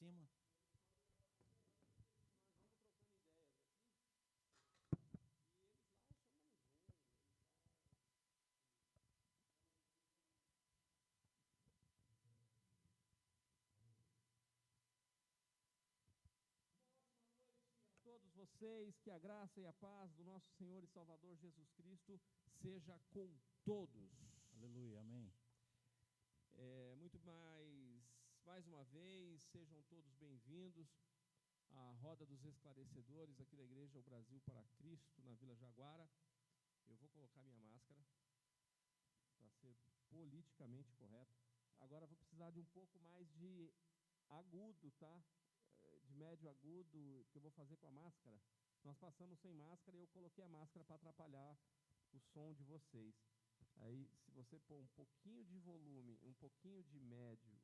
cima. Todos vocês, que a graça e a paz do nosso Senhor e Salvador Jesus Cristo seja com todos. Aleluia, amém. Mais uma vez, sejam todos bem-vindos à Roda dos Esclarecedores aqui da Igreja O Brasil para Cristo, na Vila Jaguara. Eu vou colocar minha máscara para ser politicamente correto. Agora vou precisar de um pouco mais de agudo, tá? De médio agudo, que eu vou fazer com a máscara. Nós passamos sem máscara e eu coloquei a máscara para atrapalhar o som de vocês. Aí, se você pôr um pouquinho de volume, um pouquinho de médio,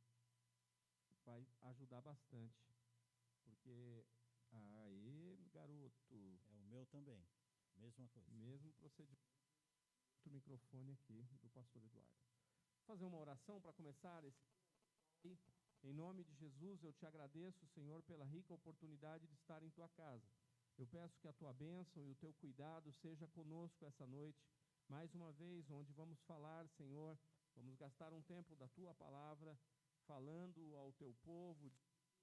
vai ajudar bastante. Porque, aí, garoto. É o meu também, mesma coisa. Mesmo procedimento. Outro microfone aqui do pastor Eduardo. Vou fazer uma oração para começar esse. Em nome de Jesus, eu te agradeço, Senhor, pela rica oportunidade de estar em tua casa. Eu peço que a tua bênção e o teu cuidado seja conosco essa noite. Mais uma vez, onde vamos falar, Senhor, vamos gastar um tempo da tua palavra, falando ao teu povo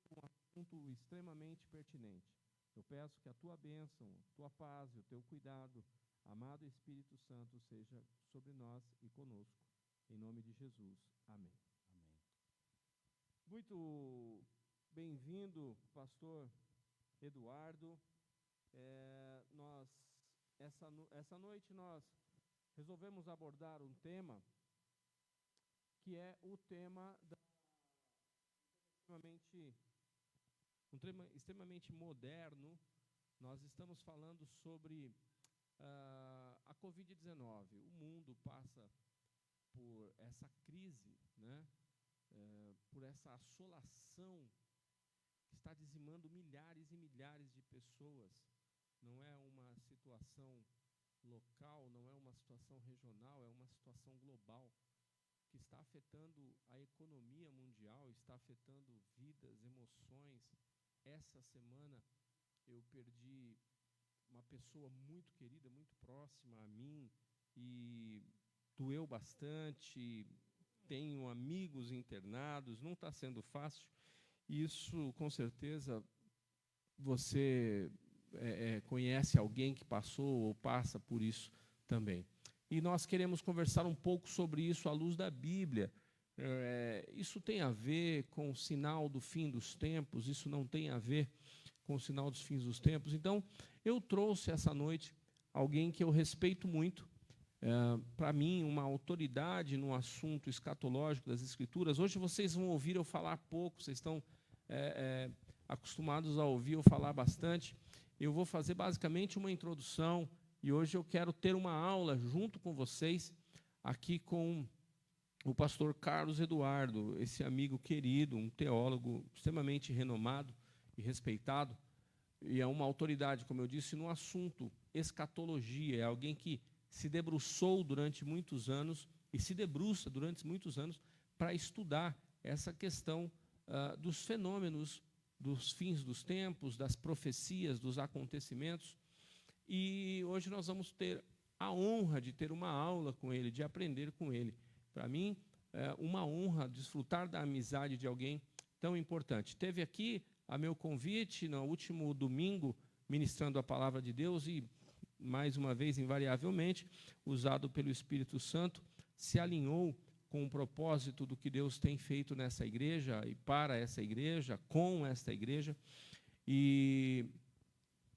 de um assunto extremamente pertinente. Eu peço que a tua bênção, tua paz e o teu cuidado, amado Espírito Santo, seja sobre nós e conosco. Em nome de Jesus. Amém. Muito bem-vindo, pastor Eduardo. Essa noite nós resolvemos abordar um tema que é o tema extremamente moderno. Nós estamos falando sobre a Covid-19. O mundo passa por essa crise, né? Por essa assolação que está dizimando milhares e milhares de pessoas. Não é uma situação local, não é uma situação regional, é uma situação global que está afetando a economia mundial, está afetando vidas, emoções. Essa semana eu perdi uma pessoa muito querida, muito próxima a mim, e doeu bastante. Tenho amigos internados, não está sendo fácil. Isso, com certeza, você conhece alguém que passou ou passa por isso também. E nós queremos conversar um pouco sobre isso à luz da Bíblia. Isso tem a ver com o sinal do fim dos tempos, isso não tem a ver com o sinal dos fins dos tempos. Então, eu trouxe essa noite alguém que eu respeito muito, para mim, uma autoridade no assunto escatológico das Escrituras. Hoje vocês vão ouvir eu falar pouco, vocês estão acostumados a ouvir eu falar bastante. Eu vou fazer basicamente uma introdução, e hoje eu quero ter uma aula junto com vocês, aqui com o pastor Carlos Eduardo, esse amigo querido, um teólogo extremamente renomado e respeitado, e é uma autoridade, como eu disse, no assunto escatologia. É alguém que se debruçou durante muitos anos e se debruça durante muitos anos para estudar essa questão dos fenômenos, dos fins dos tempos, das profecias, dos acontecimentos. E hoje nós vamos ter a honra de ter uma aula com ele, de aprender com ele. Para mim, é uma honra desfrutar da amizade de alguém tão importante. Teve aqui a meu convite no último domingo, ministrando a palavra de Deus, e mais uma vez, invariavelmente, usado pelo Espírito Santo, se alinhou com o propósito do que Deus tem feito nessa igreja e para essa igreja, com esta igreja. E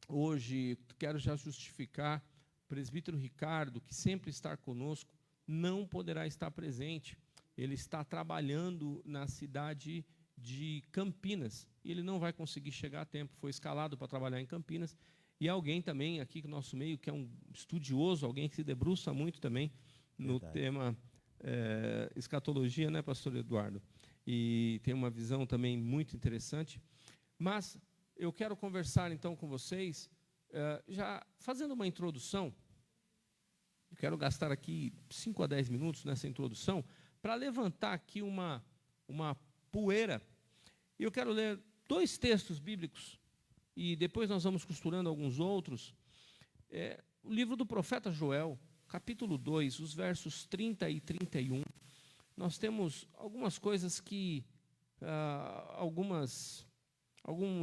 hoje quero já justificar: o presbítero Ricardo, que sempre está conosco, não poderá estar presente. Ele está trabalhando na cidade de Campinas e ele não vai conseguir chegar a tempo. Foi escalado para trabalhar em Campinas. E alguém também aqui no nosso meio, que é um estudioso, alguém que se debruça muito também no tema escatologia, né, pastor Eduardo? E tem uma visão também muito interessante. Mas eu quero conversar então com vocês, já fazendo uma introdução. Eu quero gastar aqui 5 a 10 minutos nessa introdução para levantar aqui uma poeira. E eu quero ler 2 textos bíblicos, e depois nós vamos costurando alguns outros. O livro do profeta Joel, capítulo 2, os versos 30 e 31. Nós temos algumas coisas que alguns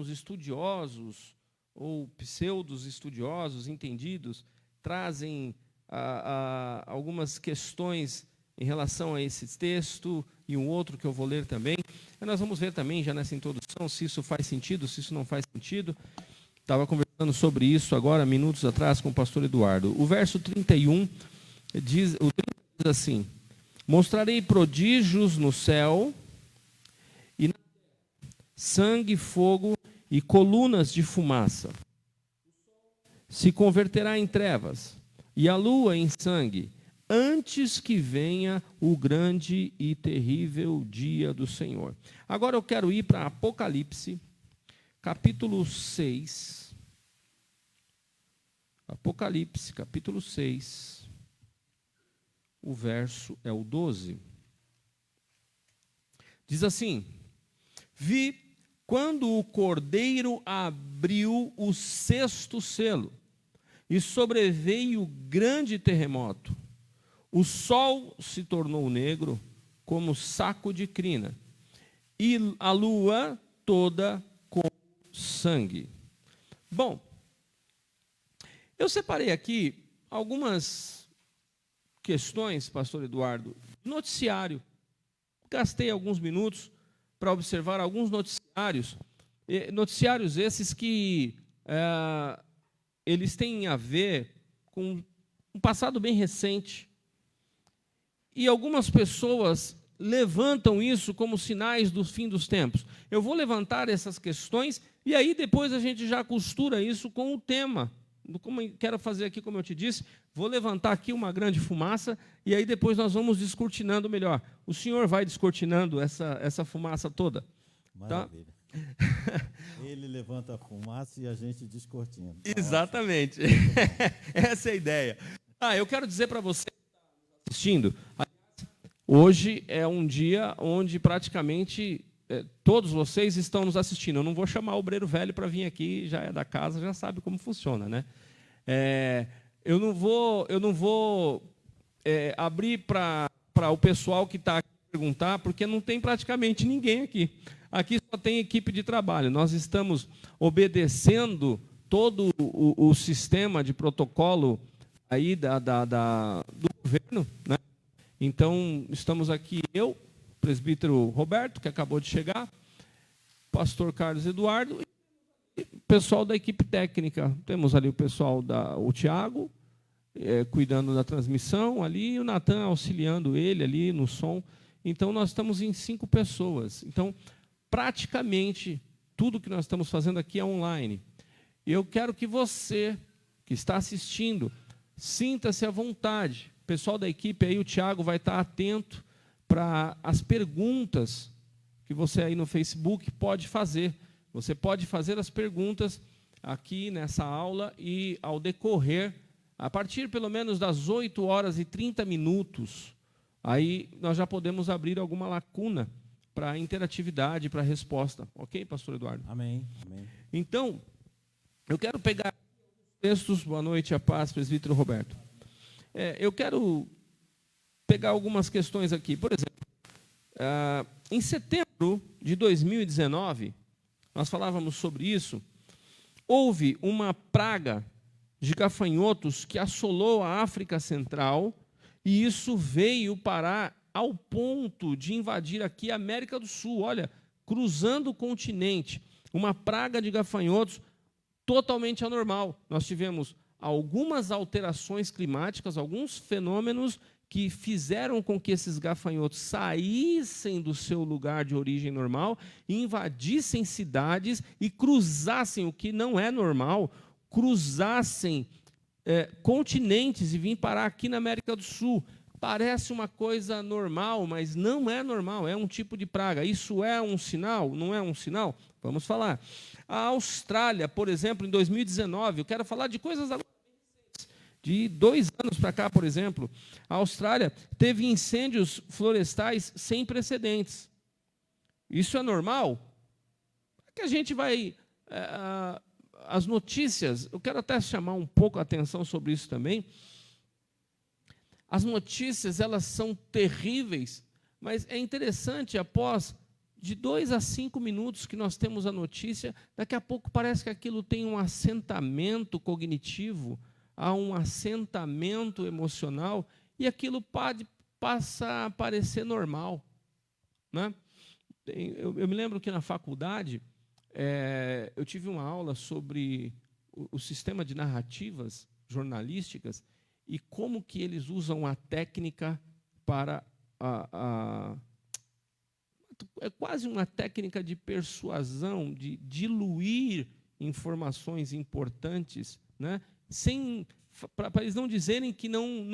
estudiosos ou pseudos estudiosos entendidos trazem algumas questões em relação a esse texto, e um outro que eu vou ler também. E nós vamos ver também, já nessa introdução, se isso faz sentido, se isso não faz sentido. Estava conversando sobre isso agora, minutos atrás, com o pastor Eduardo. O verso 31 diz assim: mostrarei prodígios no céu, e sangue, fogo e colunas de fumaça. Se converterá em trevas, e a lua em sangue, antes que venha o grande e terrível dia do Senhor. Agora eu quero ir para Apocalipse, capítulo 6. Apocalipse, capítulo 6. O verso é o 12. Diz assim: vi quando o Cordeiro abriu o 6º selo, e sobreveio grande terremoto. O sol se tornou negro como saco de crina, e a lua toda com sangue. Bom, eu separei aqui algumas questões, pastor Eduardo, noticiário. Gastei alguns minutos para observar alguns noticiários. Noticiários esses que eles têm a ver com um passado bem recente. E algumas pessoas levantam isso como sinais do fim dos tempos. Eu vou levantar essas questões e aí depois a gente já costura isso com o tema. Como quero fazer aqui, como eu te disse, vou levantar aqui uma grande fumaça e aí depois nós vamos descortinando melhor. O senhor vai descortinando essa fumaça toda. Maravilha. Tá? Ele levanta a fumaça e a gente descortina. Exatamente. Essa é a ideia. Eu quero dizer para você que está assistindo, hoje é um dia onde praticamente todos vocês estão nos assistindo. Eu não vou chamar o obreiro velho para vir aqui, já é da casa, já sabe como funciona, né? Eu não vou abrir para o pessoal que está aqui perguntar, porque não tem praticamente ninguém aqui. Aqui só tem equipe de trabalho. Nós estamos obedecendo todo o sistema de protocolo aí do governo, né? Então, estamos aqui eu, presbítero Roberto, que acabou de chegar, pastor Carlos Eduardo, e o pessoal da equipe técnica. Temos ali o pessoal, o Tiago, cuidando da transmissão ali, e o Natan auxiliando ele ali no som. Então, nós estamos em 5 pessoas. Então, praticamente, tudo que nós estamos fazendo aqui é online. Eu quero que você, que está assistindo, sinta-se à vontade. O pessoal da equipe aí, o Tiago, vai estar atento para as perguntas que você aí no Facebook pode fazer. Você pode fazer as perguntas aqui nessa aula e, ao decorrer, a partir pelo menos das 8h30, aí nós já podemos abrir alguma lacuna para interatividade, para resposta. Ok, pastor Eduardo? Amém. Amém. Então, eu quero pegar textos. Boa noite, a paz, presbítero Roberto. Eu quero pegar algumas questões aqui. Por exemplo, em setembro de 2019, nós falávamos sobre isso, houve uma praga de gafanhotos que assolou a África Central, e isso veio parar ao ponto de invadir aqui a América do Sul. Olha, cruzando o continente, uma praga de gafanhotos totalmente anormal. Nós tivemos algumas alterações climáticas, alguns fenômenos que fizeram com que esses gafanhotos saíssem do seu lugar de origem normal, invadissem cidades e cruzassem, o que não é normal, cruzassem continentes e vêm parar aqui na América do Sul. Parece uma coisa normal, mas não é normal, é um tipo de praga. Isso é um sinal? Não é um sinal? Vamos falar. A Austrália, por exemplo, em 2019, eu quero falar de coisas agora de 2 anos para cá, por exemplo, a Austrália teve incêndios florestais sem precedentes. Isso é normal? que a gente vai... as notícias, eu quero até chamar um pouco a atenção sobre isso também. As notícias, elas são terríveis, mas é interessante, após de 2 a 5 minutos que nós temos a notícia, daqui a pouco parece que aquilo tem um assentamento cognitivo, há um assentamento emocional, e aquilo passa a parecer normal, né? Eu me lembro que na faculdade, eu tive uma aula sobre o sistema de narrativas jornalísticas e como que eles usam a técnica para é quase uma técnica de persuasão, de diluir informações importantes, né? Para eles não dizerem que não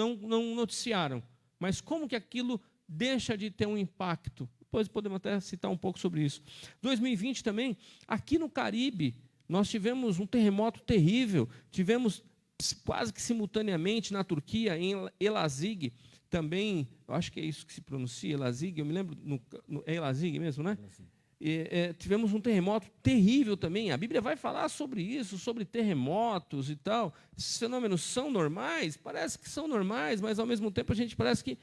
noticiaram, mas como que aquilo deixa de ter um impacto. Depois podemos até citar um pouco sobre isso. 2020 também, aqui no Caribe, nós tivemos um terremoto terrível, tivemos quase que simultaneamente na Turquia, em Elazig, também, eu acho que é isso que se pronuncia, Elazig, eu me lembro, é Elazig mesmo, né? Tivemos um terremoto terrível também. A Bíblia vai falar sobre isso, sobre terremotos e tal. Esses fenômenos são normais? Parece que são normais, mas ao mesmo tempo a gente parece que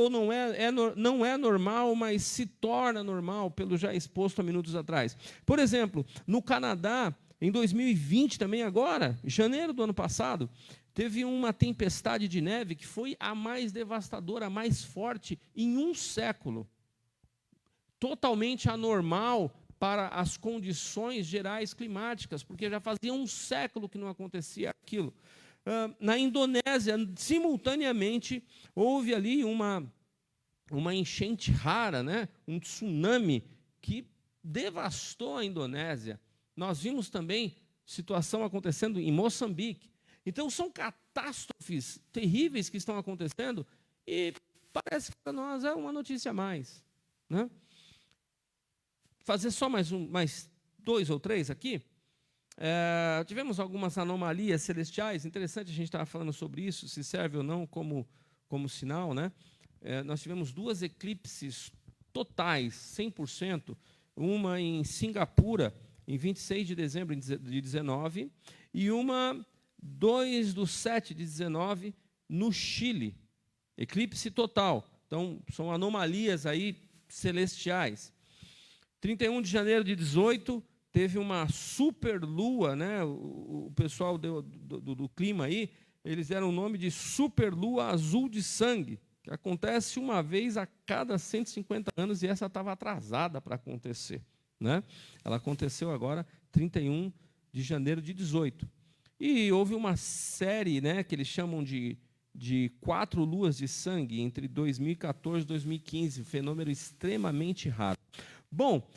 não é normal, mas se torna normal, pelo já exposto há minutos atrás. Por exemplo, no Canadá, em 2020 também agora, em janeiro do ano passado, teve uma tempestade de neve que foi a mais devastadora, a mais forte em um século. Totalmente anormal para as condições gerais climáticas, porque já fazia um século que não acontecia aquilo. Na Indonésia, simultaneamente, houve ali uma enchente rara, né? Um tsunami que devastou a Indonésia. Nós vimos também situação acontecendo em Moçambique. Então, são catástrofes terríveis que estão acontecendo e parece que para nós é uma notícia a mais, né? Fazer só mais 2 ou 3 aqui. Tivemos algumas anomalias celestiais, interessante a gente estar falando sobre isso, se serve ou não como sinal, né? Nós tivemos 2 eclipses totais, 100%, uma em Singapura, em 26 de dezembro de 19, e uma 2/7/19 no Chile, eclipse total. Então, são anomalias aí celestiais. 31 de janeiro de 18, teve uma superlua, né? O pessoal do clima aí, eles deram o nome de superlua azul de sangue, que acontece uma vez a cada 150 anos, e essa estava atrasada para acontecer, né? Ela aconteceu agora, 31 de janeiro de 18. E houve uma série, né, que eles chamam de 4 luas de sangue entre 2014 e 2015, um fenômeno extremamente raro. Bom,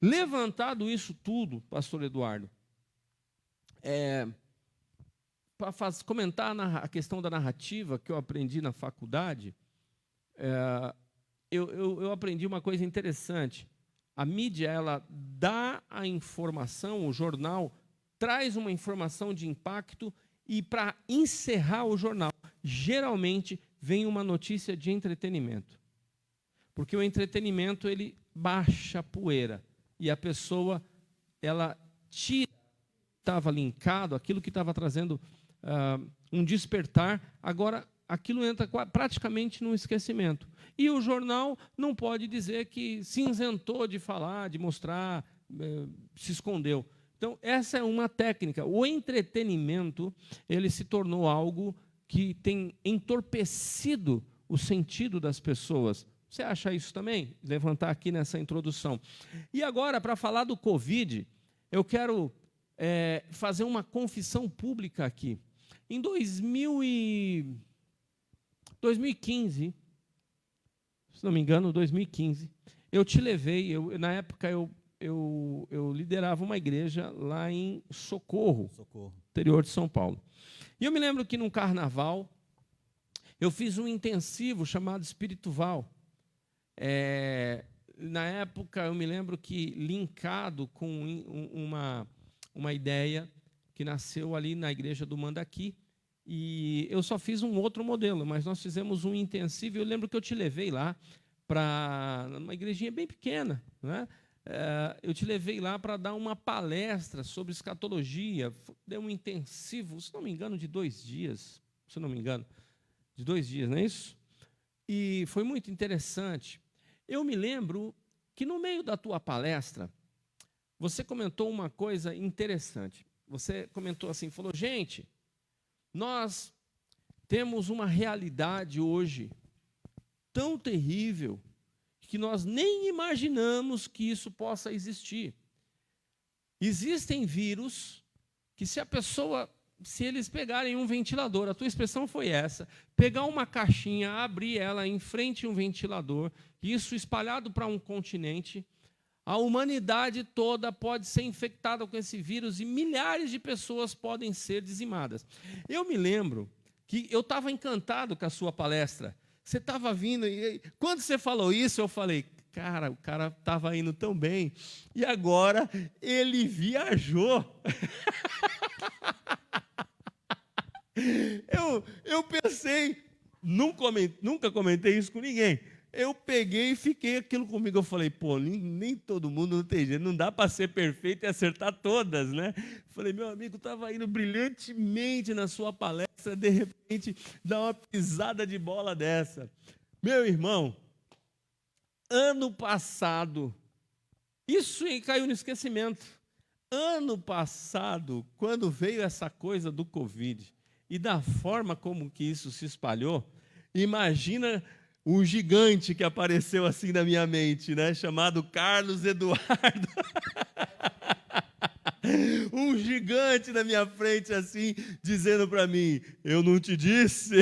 levantado isso tudo, pastor Eduardo, para comentar a questão da narrativa que eu aprendi na faculdade, eu aprendi uma coisa interessante. A mídia, ela dá a informação, o jornal traz uma informação de impacto, e para encerrar o jornal, geralmente vem uma notícia de entretenimento. Porque o entretenimento, ele baixa a poeira, e a pessoa, ela tira, estava linkado, aquilo que estava trazendo um despertar, agora aquilo entra praticamente no esquecimento. E o jornal não pode dizer que se isentou de falar, de mostrar, se escondeu. Então, essa é uma técnica. O entretenimento, ele se tornou algo que tem entorpecido o sentido das pessoas. Você acha isso também? Levantar aqui nessa introdução. E agora, para falar do Covid, eu quero fazer uma confissão pública aqui. Em 2015, se não me engano, 2015, eu te levei, na época eu liderava uma igreja lá em Socorro, interior de São Paulo. E eu me lembro que num carnaval, eu fiz um intensivo chamado Espiritual. Na época, eu me lembro que linkado com uma ideia que nasceu ali na igreja do Mandaqui, e eu só fiz um outro modelo, mas nós fizemos um intensivo, e eu lembro que eu te levei lá para uma igrejinha bem pequena, né? eu te levei lá para dar uma palestra sobre escatologia, deu um intensivo, se não me engano, de 2 dias, se não me engano, de 2 dias, não é isso? E foi muito interessante. Eu me lembro que no meio da tua palestra, você comentou uma coisa interessante. Você comentou assim, falou, gente, nós temos uma realidade hoje tão terrível que nós nem imaginamos que isso possa existir. Existem vírus que se eles pegarem um ventilador, a tua expressão foi essa, pegar uma caixinha, abrir ela em frente a um ventilador, isso espalhado para um continente, a humanidade toda pode ser infectada com esse vírus e milhares de pessoas podem ser dizimadas. Eu me lembro que eu estava encantado com a sua palestra. Você estava vindo, e quando você falou isso, eu falei, cara, o cara estava indo tão bem, e agora ele viajou. Eu pensei, nunca comentei isso com ninguém. Eu peguei e fiquei aquilo comigo. Eu falei, pô, nem todo mundo não tem jeito, não dá para ser perfeito e acertar todas, né? Falei, meu amigo estava indo brilhantemente na sua palestra, de repente dá uma pisada de bola dessa. Meu irmão, ano passado, isso aí caiu no esquecimento. Ano passado, quando veio essa coisa do Covid e da forma como que isso se espalhou, imagina um gigante que apareceu assim na minha mente, né? Chamado Carlos Eduardo. Um gigante na minha frente assim, dizendo para mim, eu não te disse?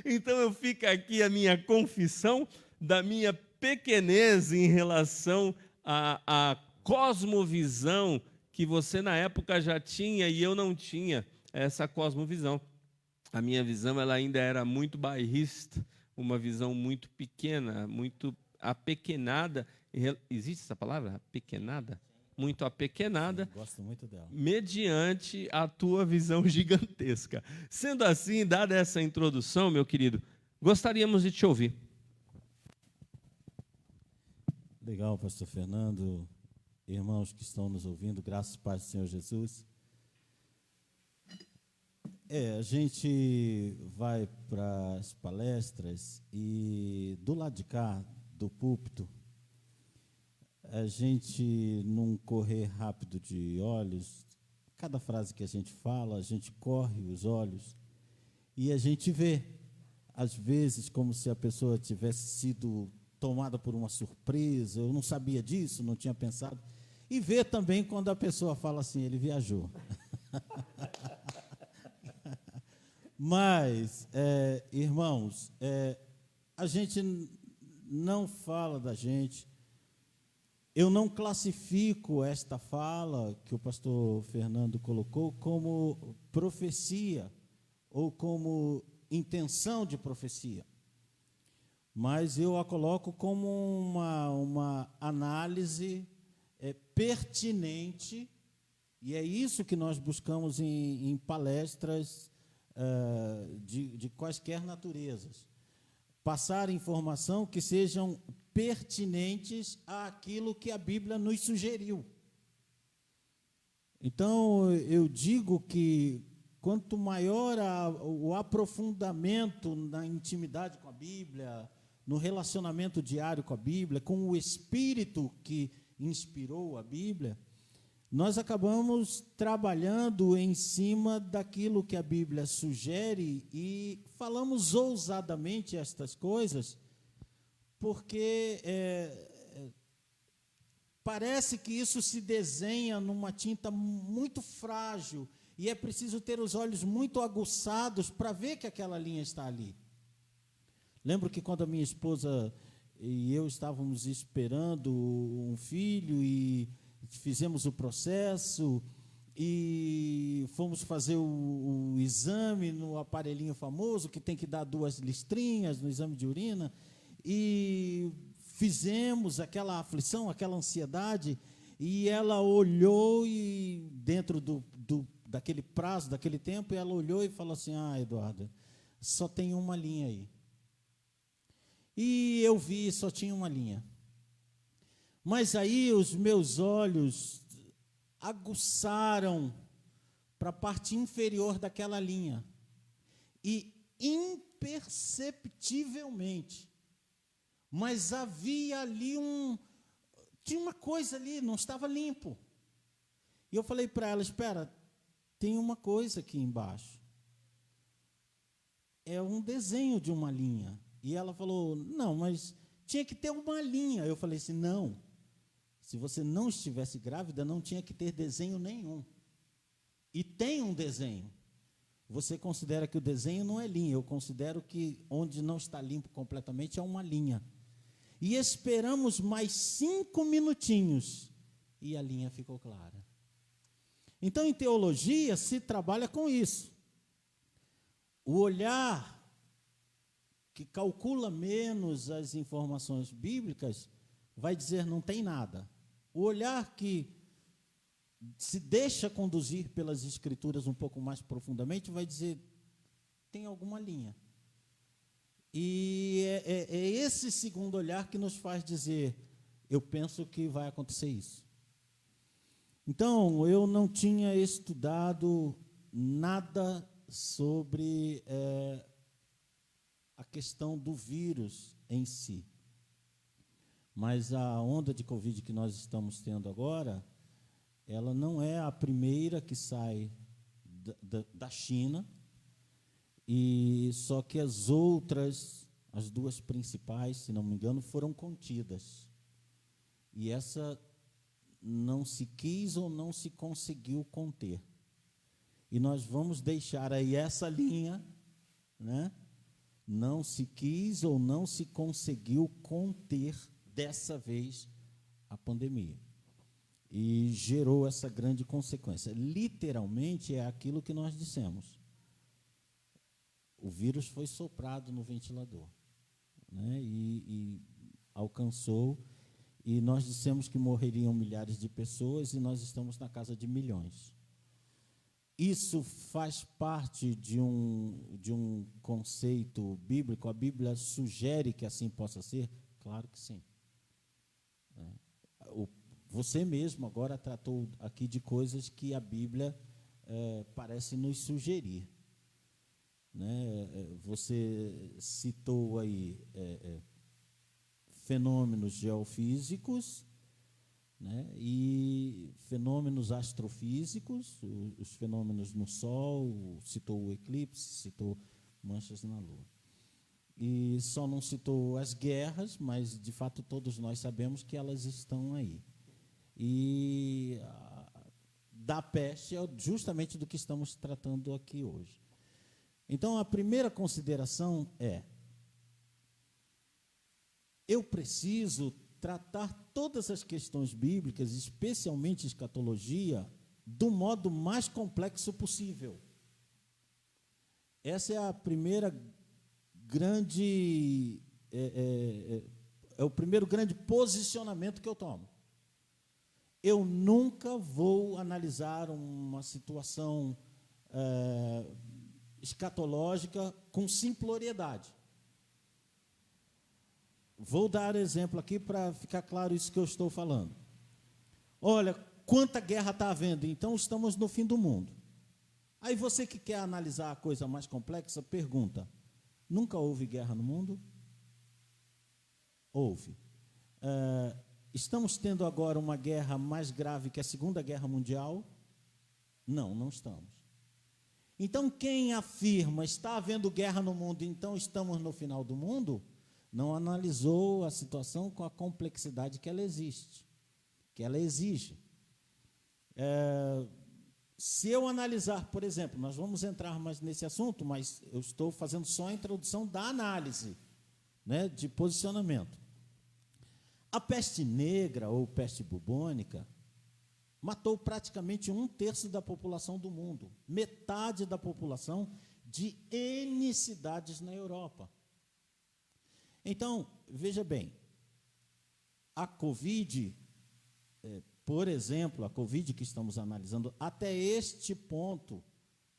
Então eu fico aqui a minha confissão da minha pequenez em relação à cosmovisão que você na época já tinha e eu não tinha essa cosmovisão. A minha visão ela ainda era muito bairrista, uma visão muito pequena, muito apequenada. Existe essa palavra? Apequenada? Muito apequenada. Sim, gosto muito dela. Mediante a tua visão gigantesca. Sendo assim, dada essa introdução, meu querido, gostaríamos de te ouvir. Legal, pastor Fernando, irmãos que estão nos ouvindo, graças e paz do Senhor Jesus. A gente vai para as palestras e do lado de cá, do púlpito, a gente, num correr rápido de olhos, cada frase que a gente fala, a gente corre os olhos e a gente vê, às vezes, como se a pessoa tivesse sido tomada por uma surpresa, eu não sabia disso, não tinha pensado, e vê também quando a pessoa fala assim, ele viajou. Mas, irmãos, a gente não fala da gente. Eu não classifico esta fala que o pastor Fernando colocou como profecia ou como intenção de profecia, mas eu a coloco como uma análise pertinente, e é isso que nós buscamos em palestras de quaisquer naturezas. Passar informação que sejam pertinentes àquilo que a Bíblia nos sugeriu. Então, eu digo que quanto maior o aprofundamento na intimidade com a Bíblia, no relacionamento diário com a Bíblia, com o Espírito que inspirou a Bíblia, nós acabamos trabalhando em cima daquilo que a Bíblia sugere e falamos ousadamente estas coisas, porque parece que isso se desenha numa tinta muito frágil e é preciso ter os olhos muito aguçados para ver que aquela linha está ali. Lembro que quando a minha esposa e eu estávamos esperando um filho e fizemos o processo e fomos fazer o exame no aparelhinho famoso, que tem que dar 2 listrinhas no exame de urina, e fizemos aquela aflição, aquela ansiedade, e ela olhou e dentro daquele prazo, daquele tempo, ela olhou e falou assim, Eduardo, só tem uma linha aí. E eu vi, só tinha uma linha. Mas aí os meus olhos aguçaram para a parte inferior daquela linha. E imperceptivelmente, mas havia ali tinha uma coisa ali, não estava limpo. E eu falei para ela, espera, tem uma coisa aqui embaixo. É um desenho de uma linha. E ela falou, não, mas tinha que ter uma linha. Eu falei assim, não, se você não estivesse grávida, não tinha que ter desenho nenhum. E tem um desenho. Você considera que o desenho não é linha, eu considero que onde não está limpo completamente é uma linha. E esperamos mais 5 minutinhos e a linha ficou clara. Então, em teologia, se trabalha com isso. O olhar que calcula menos as informações bíblicas vai dizer não tem nada. O olhar que se deixa conduzir pelas escrituras um pouco mais profundamente vai dizer tem alguma linha. E é esse segundo olhar que nos faz dizer eu penso que vai acontecer isso. Então, eu não tinha estudado nada sobre a questão do vírus em si. Mas a onda de Covid que nós estamos tendo agora, ela não é a primeira que sai da China, e só que as outras, as duas principais, se não me engano, foram contidas. E essa não se quis ou não se conseguiu conter. E nós vamos deixar aí essa linha, né? Não se quis ou não se conseguiu conter dessa vez a pandemia. E gerou essa grande consequência. Literalmente é aquilo que nós dissemos. O vírus foi soprado no ventilador, né? E alcançou, e nós dissemos que morreriam milhares de pessoas, e nós estamos na casa de milhões. Isso faz parte de um conceito bíblico? A Bíblia sugere que assim possa ser? Claro que sim. Você mesmo agora tratou aqui de coisas que a Bíblia parece nos sugerir. Né? Você citou aí fenômenos geofísicos, né? E fenômenos astrofísicos, os fenômenos no Sol, citou o eclipse, citou manchas na Lua. E só não citou as guerras, mas, de fato, todos nós sabemos que elas estão aí. E da peste é justamente do que estamos tratando aqui hoje. Então, a primeira consideração é: eu preciso tratar todas as questões bíblicas, especialmente escatologia, do modo mais complexo possível. Essa é a primeira grande, o primeiro grande posicionamento que eu tomo. Eu nunca vou analisar uma situação escatológica com simploriedade. Vou dar exemplo aqui para ficar claro isso que eu estou falando. Olha, quanta guerra está havendo, então estamos no fim do mundo. Aí você que quer analisar a coisa mais complexa, pergunta: nunca houve guerra no mundo? Houve. Estamos tendo agora uma guerra mais grave que a Segunda Guerra Mundial? Não, não estamos. Então, quem afirma está havendo guerra no mundo, então estamos no final do mundo, não analisou a situação com a complexidade que ela existe, que ela exige. Se eu analisar, por exemplo, nós vamos entrar mais nesse assunto, mas eu estou fazendo só a introdução da análise, né, de posicionamento. A peste negra ou peste bubônica matou praticamente 1/3 da população do mundo, metade da população de N cidades na Europa. Então, veja bem, a Covid, por exemplo, a Covid que estamos analisando, até este ponto,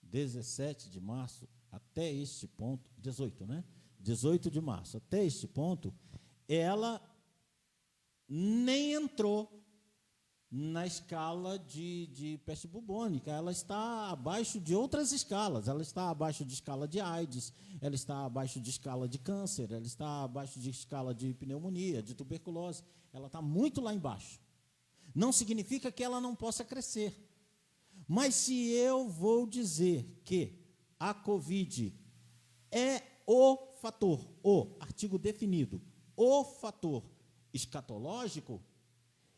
17 de março, até este ponto, 18, né? 18 de março, até este ponto, ela nem entrou na escala de peste bubônica, ela está abaixo de outras escalas, ela está abaixo de escala de AIDS, ela está abaixo de escala de câncer, ela está abaixo de escala de pneumonia, de tuberculose, ela está muito lá embaixo. Não significa que ela não possa crescer. Mas se eu vou dizer que a Covid é o fator, o artigo definido, o fator escatológico,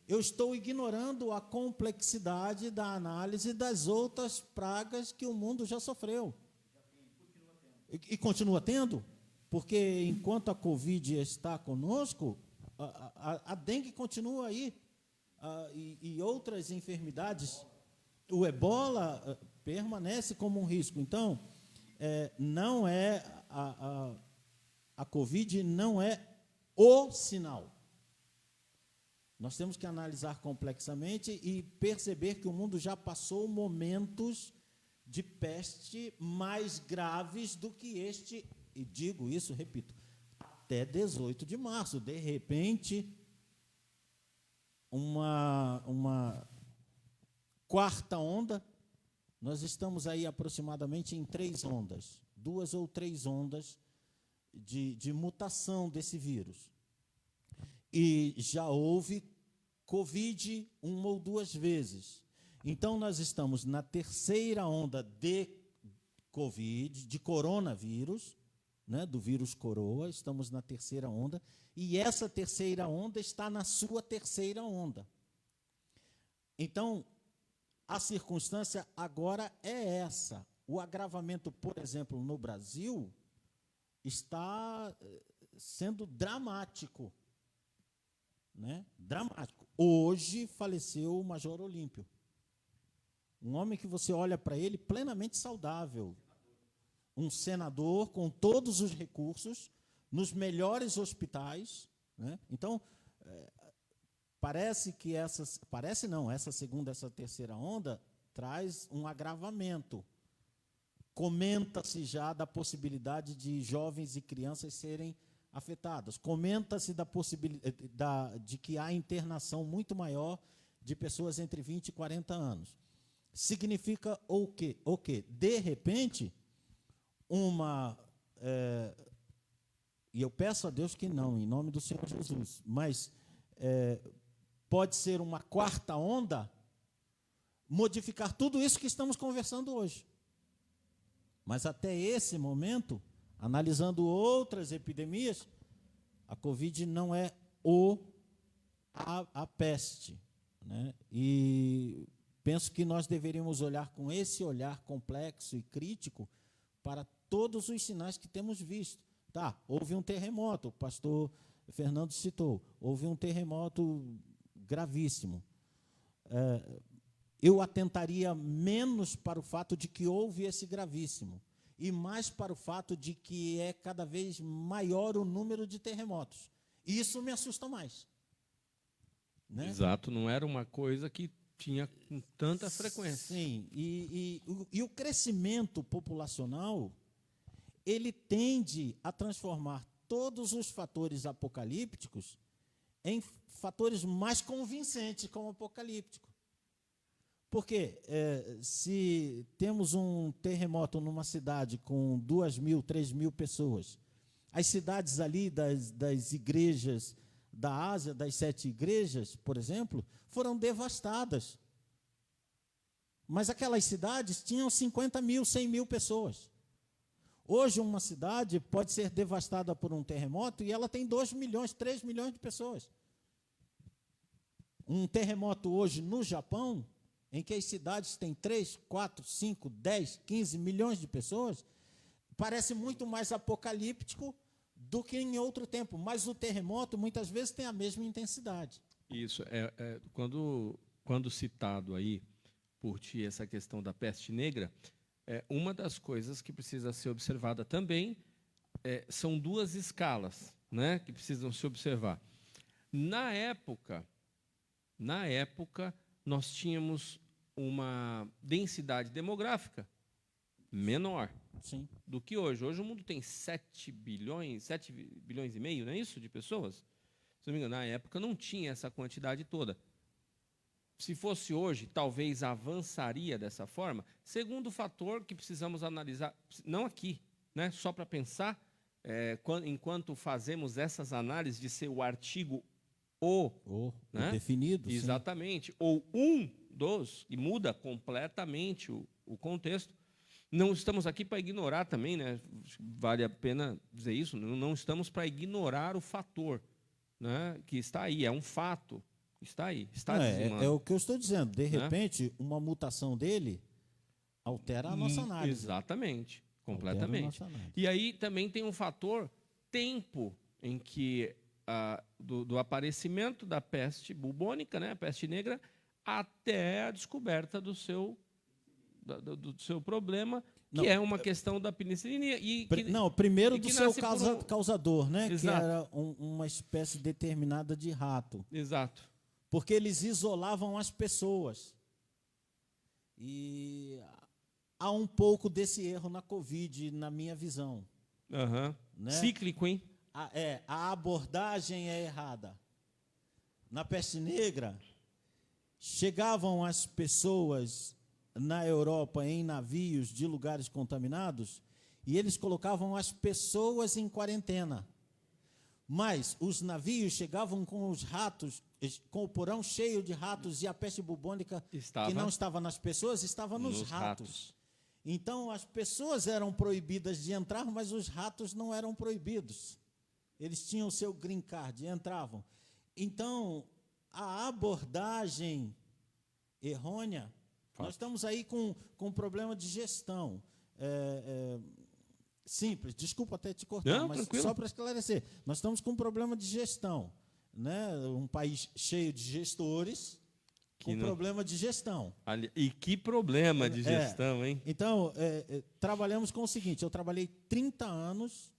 eu estou ignorando a complexidade da análise das outras pragas que o mundo já sofreu. E continua tendo, porque enquanto a Covid está conosco, a dengue continua aí, e outras enfermidades. O ebola permanece como um risco. Então, não é a Covid não é o sinal. Nós temos que analisar complexamente e perceber que o mundo já passou momentos de peste mais graves do que este, e digo isso, repito, até 18 de março. De repente, uma quarta onda, nós estamos aí aproximadamente em 3 ondas, 2 ou 3 ondas de mutação desse vírus. E já houve Covid 1 ou 2 vezes. Então, nós estamos na 3ª onda de Covid, de coronavírus, né, do vírus coroa, estamos na 3ª onda, e essa 3ª onda está na sua 3ª onda. Então, a circunstância agora é essa. O agravamento, por exemplo, no Brasil, está sendo dramático. Né? Dramático. Hoje faleceu o Major Olímpio. Um homem que você olha para ele plenamente saudável. Um senador com todos os recursos, nos melhores hospitais. Né? Então, parece que essa 2ª, essa 3ª onda traz um agravamento. Comenta-se já da possibilidade de jovens e crianças serem afetadas. Comenta-se da possibilidade de que há internação muito maior de pessoas entre 20 e 40 anos. Significa o quê? O quê? De repente, e eu peço a Deus que não, em nome do Senhor Jesus, mas pode ser uma 4ª onda, modificar tudo isso que estamos conversando hoje. Mas até esse momento, analisando outras epidemias, a Covid não é a peste. Né? E penso que nós deveríamos olhar com esse olhar complexo e crítico para todos os sinais que temos visto. Tá, houve um terremoto, o pastor Fernando citou, houve um terremoto gravíssimo. Eu atentaria menos para o fato de que houve esse gravíssimo, e mais para o fato de que é cada vez maior o número de terremotos. Isso me assusta mais. Né? Exato, não era uma coisa que tinha com tanta frequência. Sim, e o crescimento populacional, ele tende a transformar todos os fatores apocalípticos em fatores mais convincentes como apocalíptico. Porque se temos um terremoto numa cidade com 2.000, 3.000 pessoas, as cidades ali das igrejas da Ásia, das 7 igrejas, por exemplo, foram devastadas. Mas aquelas cidades tinham 50.000, 100.000 pessoas. Hoje, uma cidade pode ser devastada por um terremoto e ela tem 2 milhões, 3 milhões de pessoas. Um terremoto hoje no Japão, em que as cidades têm 3, 4, 5, 10, 15 milhões de pessoas, parece muito mais apocalíptico do que em outro tempo. Mas o terremoto, muitas vezes, tem a mesma intensidade. Isso. Quando citado aí por ti essa questão da peste negra, uma das coisas que precisa ser observada também são 2 escalas, né, que precisam se observar. Na época, nós tínhamos uma densidade demográfica menor. Sim. Do que hoje. Hoje o mundo tem 7 bilhões e meio, não é isso, de pessoas? Se não me engano, na época não tinha essa quantidade toda. Se fosse hoje, talvez avançaria dessa forma. Segundo fator que precisamos analisar, não aqui, né, só para pensar, enquanto fazemos essas análises de ser o artigo né? Definido. Exatamente. Sim. Ou um dos, e muda completamente o contexto. Não estamos aqui para ignorar também, né? Vale a pena dizer isso, não estamos para ignorar o fator, né, que está aí, é um fato, está aí, está dizimando. É o que eu estou dizendo, de repente, uma mutação dele altera a nossa análise. Exatamente, completamente. E aí também tem um fator tempo em que do aparecimento da peste bubônica, né, a peste negra, até a descoberta do seu problema, que é uma questão da penicilina. Primeiro do seu causador, né? Exato. Que era uma espécie determinada de rato. Exato. Porque eles isolavam as pessoas. E há um pouco desse erro na Covid, na minha visão. Né? Cíclico, hein? A abordagem é errada. Na peste negra, chegavam as pessoas na Europa em navios de lugares contaminados e eles colocavam as pessoas em quarentena. Mas os navios chegavam com os ratos, com o porão cheio de ratos, e a peste bubônica, que não estava nas pessoas, estava nos ratos. Então, as pessoas eram proibidas de entrar, mas os ratos não eram proibidos. Eles tinham o seu green card e entravam. Então, a abordagem errônea, nós estamos aí com um problema de gestão. Simples, desculpa até te cortar, não, mas tranquilo. Só para esclarecer, nós estamos com um problema de gestão, né? Um país cheio de gestores com problema de gestão. E que problema de gestão, hein? Então, trabalhamos com o seguinte, eu trabalhei 30 anos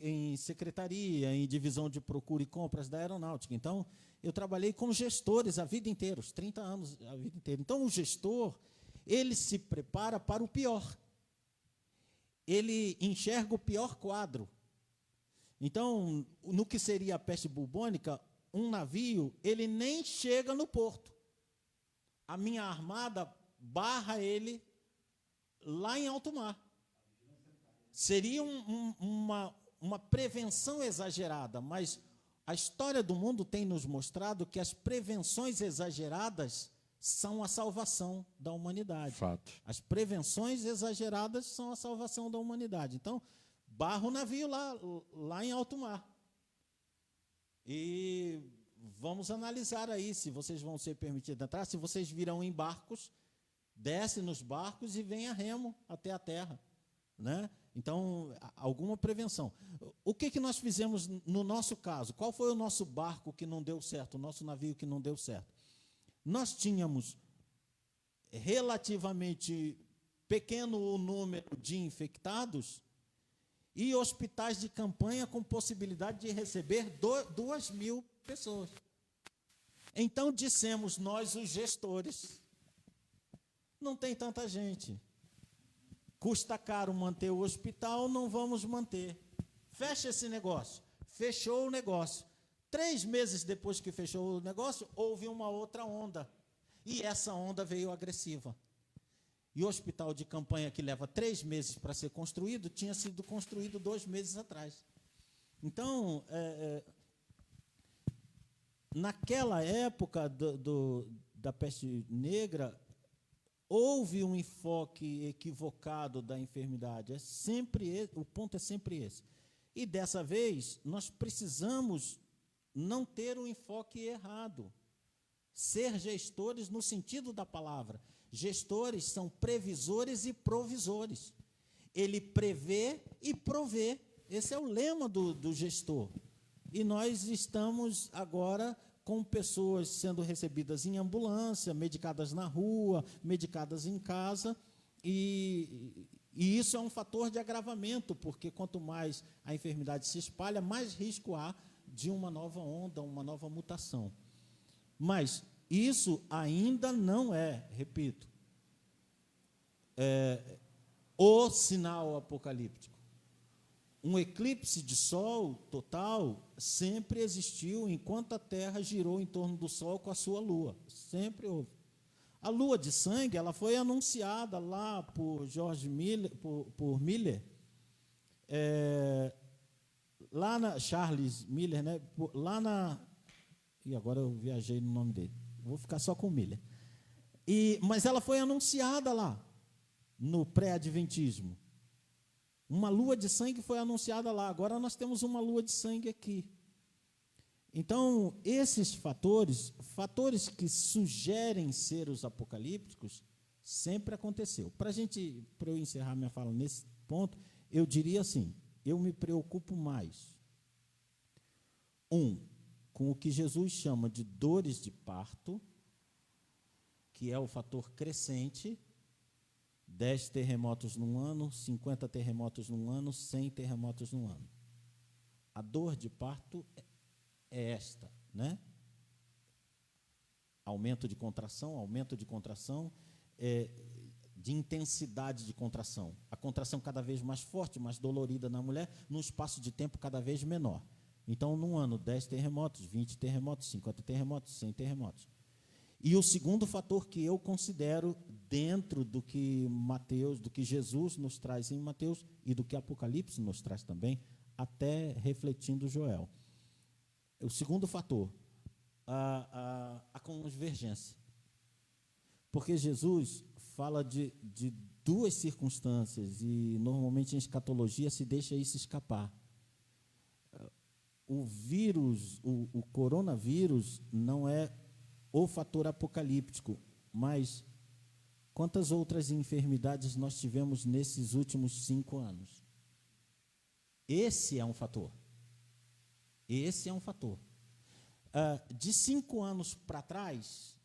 em secretaria, em divisão de procura e compras da aeronáutica. Então, eu trabalhei com gestores a vida inteira, os 30 anos a vida inteira. Então, o gestor, ele se prepara para o pior. Ele enxerga o pior quadro. Então, no que seria a peste bubônica, um navio, ele nem chega no porto. A minha armada barra ele lá em alto mar. Seria uma prevenção exagerada, mas a história do mundo tem nos mostrado que as prevenções exageradas são a salvação da humanidade. Fato. As prevenções exageradas são a salvação da humanidade. Então, barra o navio lá em alto mar. E vamos analisar aí se vocês vão ser permitidos entrar. Se vocês virão em barcos, desce nos barcos e vem a remo até a terra, né? Então, alguma prevenção. O que nós fizemos no nosso caso? Qual foi o nosso barco que não deu certo, o nosso navio que não deu certo? Nós tínhamos relativamente pequeno número de infectados e hospitais de campanha com possibilidade de receber 2.000 pessoas. Então, dissemos nós, os gestores, não tem tanta gente. Custa caro manter o hospital, não vamos manter. Fecha esse negócio. Fechou o negócio. 3 meses depois que fechou o negócio, houve uma outra onda. E essa onda veio agressiva. E o hospital de campanha, que leva 3 meses para ser construído, tinha sido construído 2 meses atrás. Então, naquela época da peste negra, houve um enfoque equivocado da enfermidade. O ponto é sempre esse. E dessa vez, nós precisamos não ter o enfoque errado. Ser gestores no sentido da palavra. Gestores são previsores e provisores. Ele prevê e provê. Esse é o lema do gestor. E nós estamos agora com pessoas sendo recebidas em ambulância, medicadas na rua, medicadas em casa, e isso é um fator de agravamento, porque quanto mais a enfermidade se espalha, mais risco há de uma nova onda, uma nova mutação. Mas isso ainda não é, repito, o sinal apocalíptico. Um eclipse de Sol total sempre existiu enquanto a Terra girou em torno do Sol com a sua Lua. Sempre houve. A Lua de sangue, ela foi anunciada lá por por Miller, lá na Charles Miller, né? Lá na, e agora eu viajei no nome dele. Vou ficar só com Miller. Mas ela foi anunciada lá no pré-adventismo. Uma lua de sangue foi anunciada lá. Agora nós temos uma lua de sangue aqui. Então, esses fatores que sugerem ser os apocalípticos, sempre aconteceu. Para eu encerrar minha fala nesse ponto, eu diria assim: eu me preocupo mais, com o que Jesus chama de dores de parto, que é o fator crescente, 10 terremotos num ano, 50 terremotos num ano, 100 terremotos num ano. A dor de parto é esta, né? Aumento de contração, de intensidade de contração. A contração cada vez mais forte, mais dolorida na mulher, num espaço de tempo cada vez menor. Então, num ano, 10 terremotos, 20 terremotos, 50 terremotos, 100 terremotos. E o segundo fator que eu considero, dentro do que Jesus nos traz em Mateus e do que Apocalipse nos traz também, até refletindo Joel. O segundo fator, a convergência. Porque Jesus fala de duas circunstâncias e, normalmente, em escatologia se deixa isso escapar. O vírus, o coronavírus, não é o fator apocalíptico, mas quantas outras enfermidades nós tivemos nesses últimos 5 anos? Esse é um fator. De 5 anos para trás,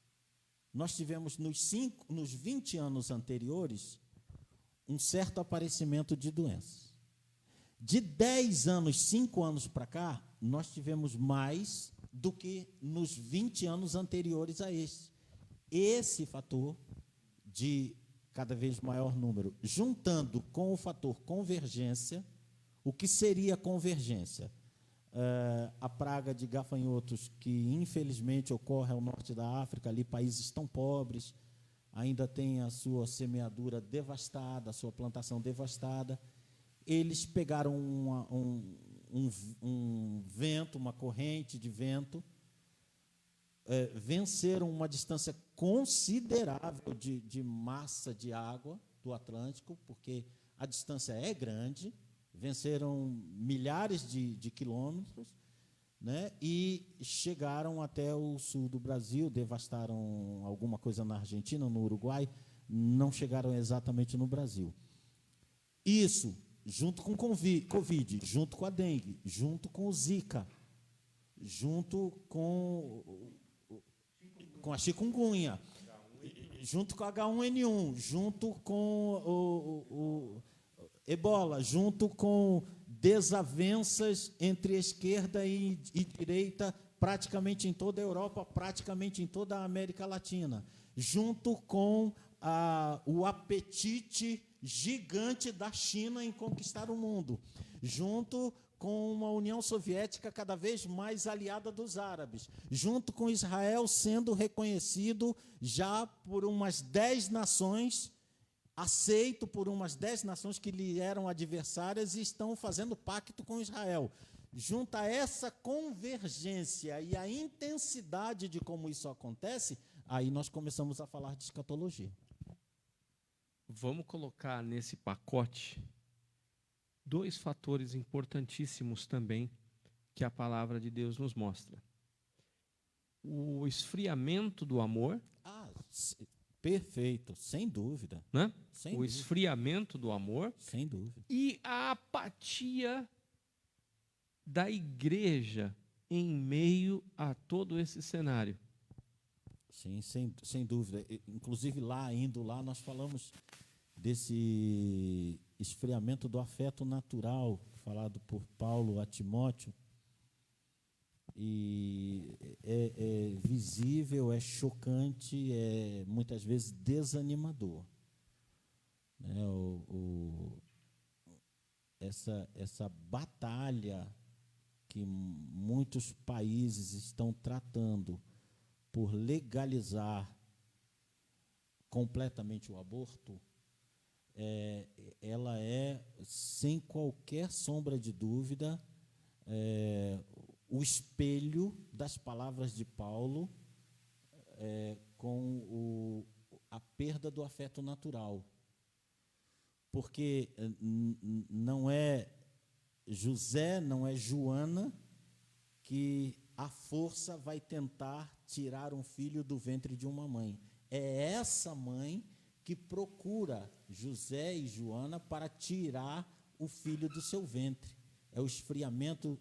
nós tivemos nos 20 anos anteriores um certo aparecimento de doenças. De 10 anos, 5 anos para cá, nós tivemos mais do que nos 20 anos anteriores a esse. Esse fator de cada vez maior número, juntando com o fator convergência. O que seria convergência? A praga de gafanhotos, que infelizmente ocorre ao norte da África, ali países tão pobres, ainda tem a sua semeadura devastada, a sua plantação devastada. Eles pegaram um vento, uma corrente de vento, venceram uma distância considerável de massa de água do Atlântico, porque a distância é grande, venceram milhares de quilômetros, né, e chegaram até o sul do Brasil, devastaram alguma coisa na Argentina, no Uruguai, não chegaram exatamente no Brasil. Isso, junto com o Covid, junto com a dengue, junto com o Zika, junto com a chikungunya, junto com a H1N1, junto com o Ebola, junto com desavenças entre esquerda e direita, praticamente em toda a Europa, praticamente em toda a América Latina, junto com o apetite gigante da China em conquistar o mundo, junto com uma União Soviética cada vez mais aliada dos árabes, junto com Israel sendo reconhecido já por umas 10 nações, aceito por umas 10 nações que lhe eram adversárias e estão fazendo pacto com Israel. Junto a essa convergência e a intensidade de como isso acontece, aí nós começamos a falar de escatologia. Vamos colocar nesse pacote 2 fatores importantíssimos também que a palavra de Deus nos mostra. O esfriamento do amor. Perfeito, sem dúvida. Né? Sem o dúvida. Esfriamento do amor. Sem dúvida. E a apatia da igreja em meio a todo esse cenário. Sim, sem dúvida. Inclusive, indo lá, nós falamos desse esfriamento do afeto natural, falado por Paulo a Timóteo. E é visível, é chocante, é muitas vezes desanimador. essa batalha que muitos países estão tratando por legalizar completamente o aborto, ela é, sem qualquer sombra de dúvida, o espelho das palavras de Paulo com a perda do afeto natural. Porque não é José, não é Joana que à força vai tentar tirar um filho do ventre de uma mãe. É essa mãe que procura José e Joana para tirar o filho do seu ventre. É o esfriamento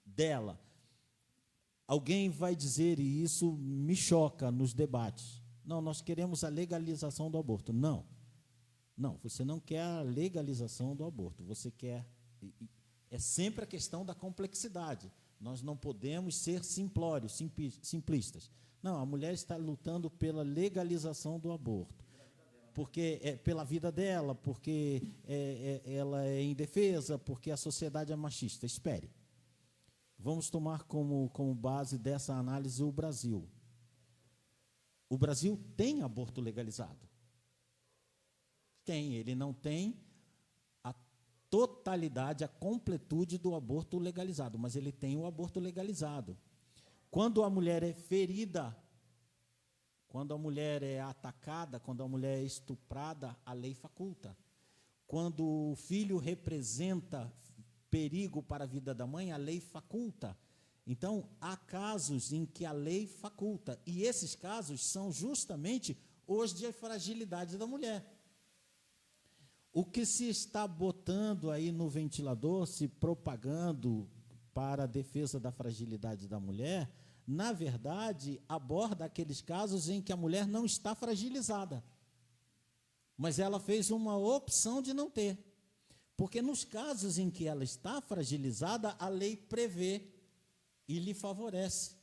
dela. Alguém vai dizer, e isso me choca nos debates, não, nós queremos a legalização do aborto. Não, você não quer a legalização do aborto, você quer... É sempre a questão da complexidade. Nós não podemos ser simplórios, simplistas. Não, a mulher está lutando pela legalização do aborto, porque é pela vida dela, porque ela é indefesa, porque a sociedade é machista. Espere. Vamos tomar como base dessa análise o Brasil. O Brasil tem aborto legalizado? Tem, ele não tem a totalidade, a completude do aborto legalizado, mas ele tem o aborto legalizado. Quando a mulher é ferida, quando a mulher é atacada, quando a mulher é estuprada, a lei faculta. Quando o filho representa perigo para a vida da mãe, a lei faculta. Então, há casos em que a lei faculta, e esses casos são justamente os de fragilidade da mulher. O que se está botando aí no ventilador, se propagando para a defesa da fragilidade da mulher, na verdade, aborda aqueles casos em que a mulher não está fragilizada, mas ela fez uma opção de não ter. Porque nos casos em que ela está fragilizada, a lei prevê e lhe favorece.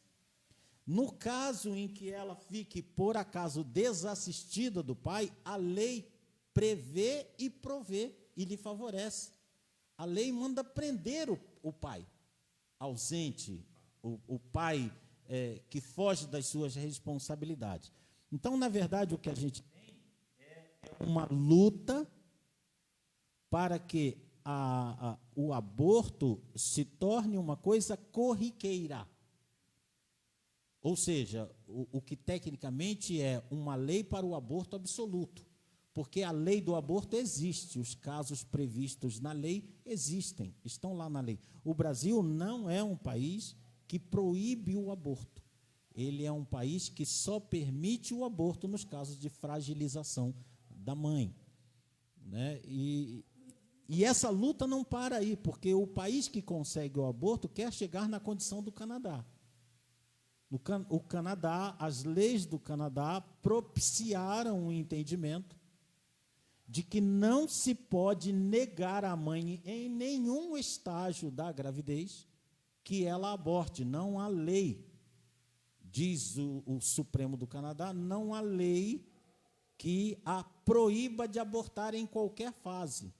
No caso em que ela fique, por acaso, desassistida do pai, a lei prevê e provê e lhe favorece. A lei manda prender o pai ausente, o pai que foge das suas responsabilidades. Então, na verdade, o que a gente tem é uma luta para que o aborto se torne uma coisa corriqueira. Ou seja, o que tecnicamente é uma lei para o aborto absoluto. Porque a lei do aborto existe, os casos previstos na lei existem, estão lá na lei. O Brasil não é um país que proíbe o aborto. Ele é um país que só permite o aborto nos casos de fragilização da mãe, né? E essa luta não para aí, porque o país que consegue o aborto quer chegar na condição do Canadá. O Canadá, as leis do Canadá propiciaram um entendimento de que não se pode negar à mãe em nenhum estágio da gravidez que ela aborte. Não há lei, diz o Supremo do Canadá, não há lei que a proíba de abortar em qualquer fase.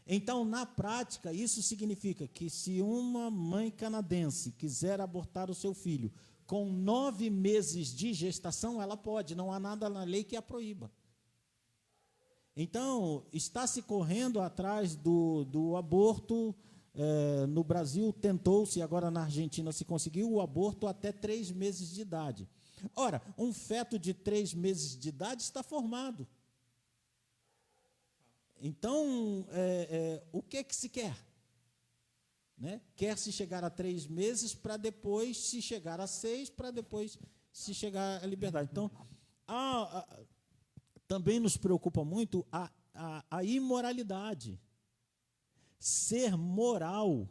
Então, na prática, isso significa que se uma mãe canadense quiser abortar o seu filho com 9 meses de gestação, ela pode, não há nada na lei que a proíba. Então, está se correndo atrás do aborto. No Brasil tentou-se, agora na Argentina se conseguiu o aborto até 3 meses de idade. Ora, um feto de 3 meses de idade está formado. Então, o que se quer? Né? Quer-se chegar a 3 meses para depois se chegar a 6, para depois se chegar à liberdade. Então, também nos preocupa muito a imoralidade. Ser moral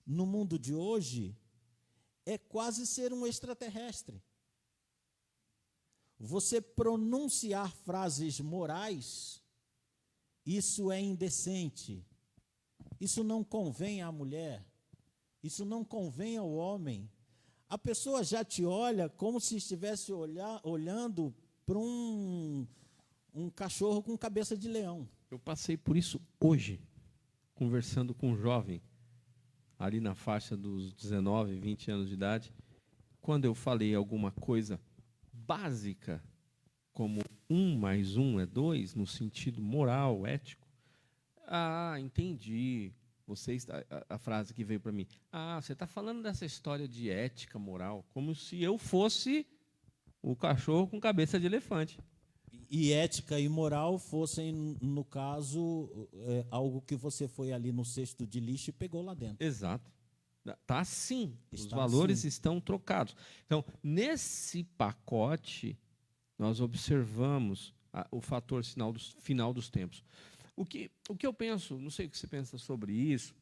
no mundo de hoje é quase ser um extraterrestre. Você pronunciar frases morais, isso é indecente. Isso não convém à mulher, isso não convém ao homem. A pessoa já te olha como se estivesse olhando para um cachorro com cabeça de leão. Eu passei por isso hoje. conversando com um jovem, ali na faixa dos 19, 20 anos de idade, quando eu falei alguma coisa básica, como 1 mais 1 é 2, no sentido moral, ético, entendi. A frase que veio para mim, você está falando dessa história de ética, moral, como se eu fosse o cachorro com cabeça de elefante. E ética e moral fossem, no caso, algo que você foi ali no cesto de lixo e pegou lá dentro. Exato. Está assim. Os Está valores assim. estão trocados. Então, nesse pacote, nós observamos o fator final dos tempos. O que eu penso, não sei o que você pensa sobre isso,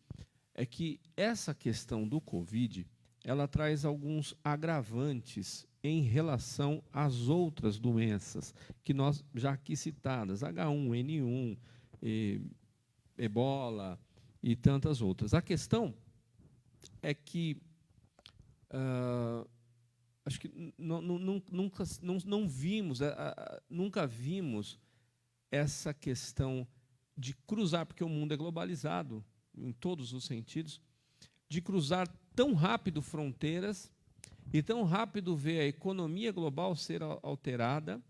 é que essa questão do Covid, ela traz alguns agravantes em relação às outras doenças que nós já aqui citadas, H1N1, Ebola e tantas outras. A questão é que acho que nunca vimos essa questão de cruzar, porque o mundo é globalizado em todos os sentidos, de cruzar tão rápido fronteiras e tão rápido ver a economia global ser alterada,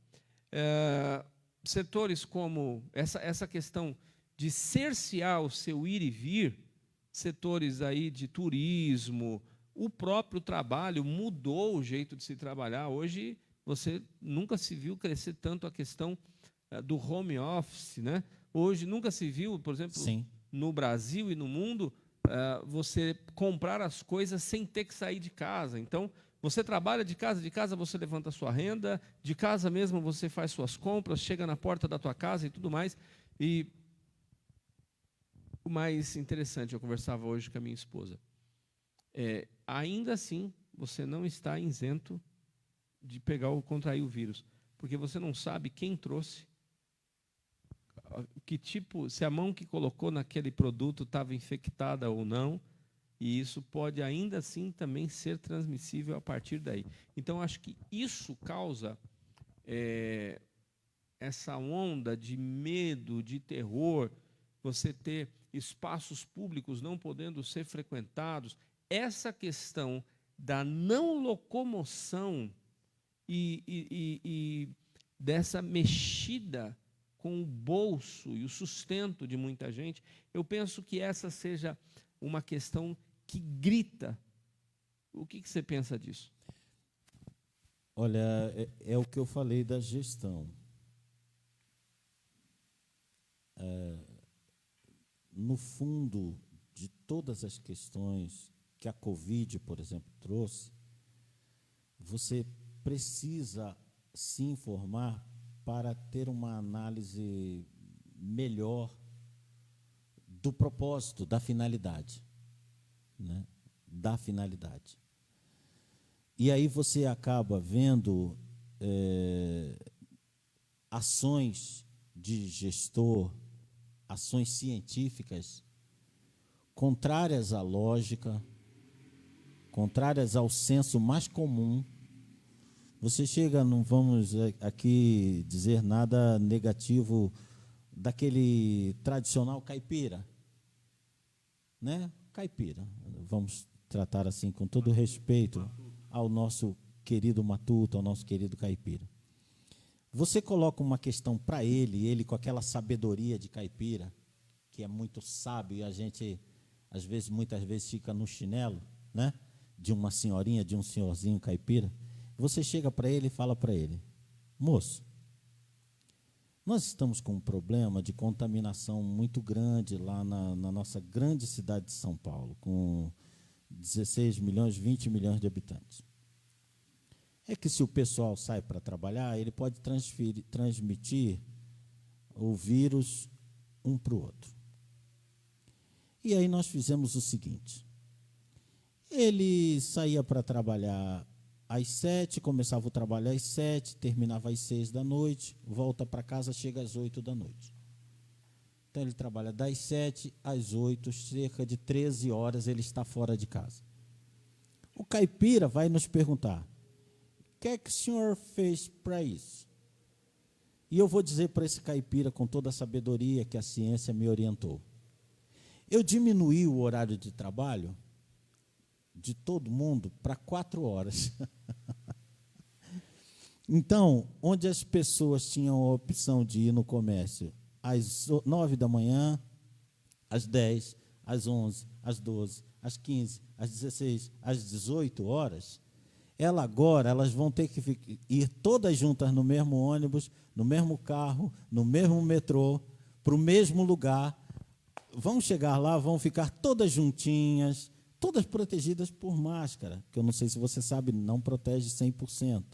setores como essa questão de cercear o seu ir e vir, setores aí de turismo, o próprio trabalho mudou o jeito de se trabalhar. Hoje você nunca se viu crescer tanto a questão do home office, né? Hoje nunca se viu, por exemplo, Sim, no Brasil e no mundo, você comprar as coisas sem ter que sair de casa. Então, você trabalha de casa você levanta a sua renda, de casa mesmo você faz suas compras, chega na porta da tua casa e tudo mais. E o mais interessante, eu conversava hoje com a minha esposa, ainda assim, você não está isento de contrair o vírus, porque você não sabe quem trouxe, que tipo, se a mão que colocou naquele produto estava infectada ou não, e isso pode ainda assim também ser transmissível a partir daí. Então, acho que isso causa essa onda de medo, de terror, você ter espaços públicos não podendo ser frequentados, essa questão da não locomoção e dessa mexida com o bolso e o sustento de muita gente, eu penso que essa seja uma questão que grita. O que você pensa disso? olha, é o que eu falei da gestão. No fundo de todas as questões que a Covid, por exemplo, trouxe, você precisa se informar para ter uma análise melhor do propósito, da finalidade, né? Da finalidade. E aí você acaba vendo ações de gestor, ações científicas contrárias à lógica, contrárias ao senso mais comum. Você chega, não vamos aqui dizer nada negativo daquele tradicional caipira, né? Caipira, vamos tratar assim com todo respeito ao nosso querido matuto, ao nosso querido caipira. Você coloca uma questão para ele com aquela sabedoria de caipira, que é muito sábio, e a gente, às vezes, muitas vezes, fica no chinelo, né? De uma senhorinha, de um senhorzinho caipira. Você chega para ele e fala para ele: moço, nós estamos com um problema de contaminação muito grande lá na nossa grande cidade de São Paulo, com 16 milhões, 20 milhões de habitantes. É que se o pessoal sai para trabalhar, ele pode transmitir o vírus um para o outro. E aí nós fizemos o seguinte: ele saía para trabalhar às 7, começava o trabalho às 7, terminava às 6 da noite, volta para casa, chega às 8 da noite. Então ele trabalha das 7 às 8, cerca de 13 horas ele está fora de casa. O caipira vai nos perguntar: o que é que o senhor fez para isso? E eu vou dizer para esse caipira, com toda a sabedoria que a ciência me orientou: Eu diminuí o horário de trabalho de todo mundo para 4 horas. Então, onde as pessoas tinham a opção de ir no comércio às 9 da manhã, às 10, às 11, às 12, às 15, às 16, às 18 horas, elas vão ter que ir todas juntas no mesmo ônibus, no mesmo carro, no mesmo metrô, para o mesmo lugar. Vão chegar lá, vão ficar todas juntinhas, todas protegidas por máscara, que eu não sei se você sabe, não protege 100%.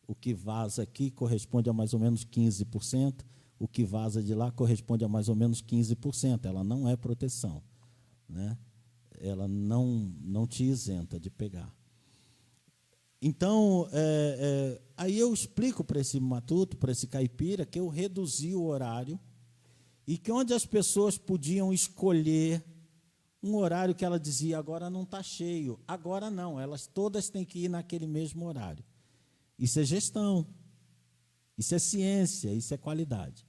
O que vaza aqui corresponde a mais ou menos 15%, o que vaza de lá corresponde a mais ou menos 15%. Ela não é proteção, né? Ela não te isenta de pegar. Então, aí eu explico para esse matuto, para esse caipira, que eu reduzi o horário e que onde as pessoas podiam escolher um horário que ela dizia, agora não está cheio, agora não, elas todas têm que ir naquele mesmo horário. Isso é gestão, isso é ciência, isso é qualidade.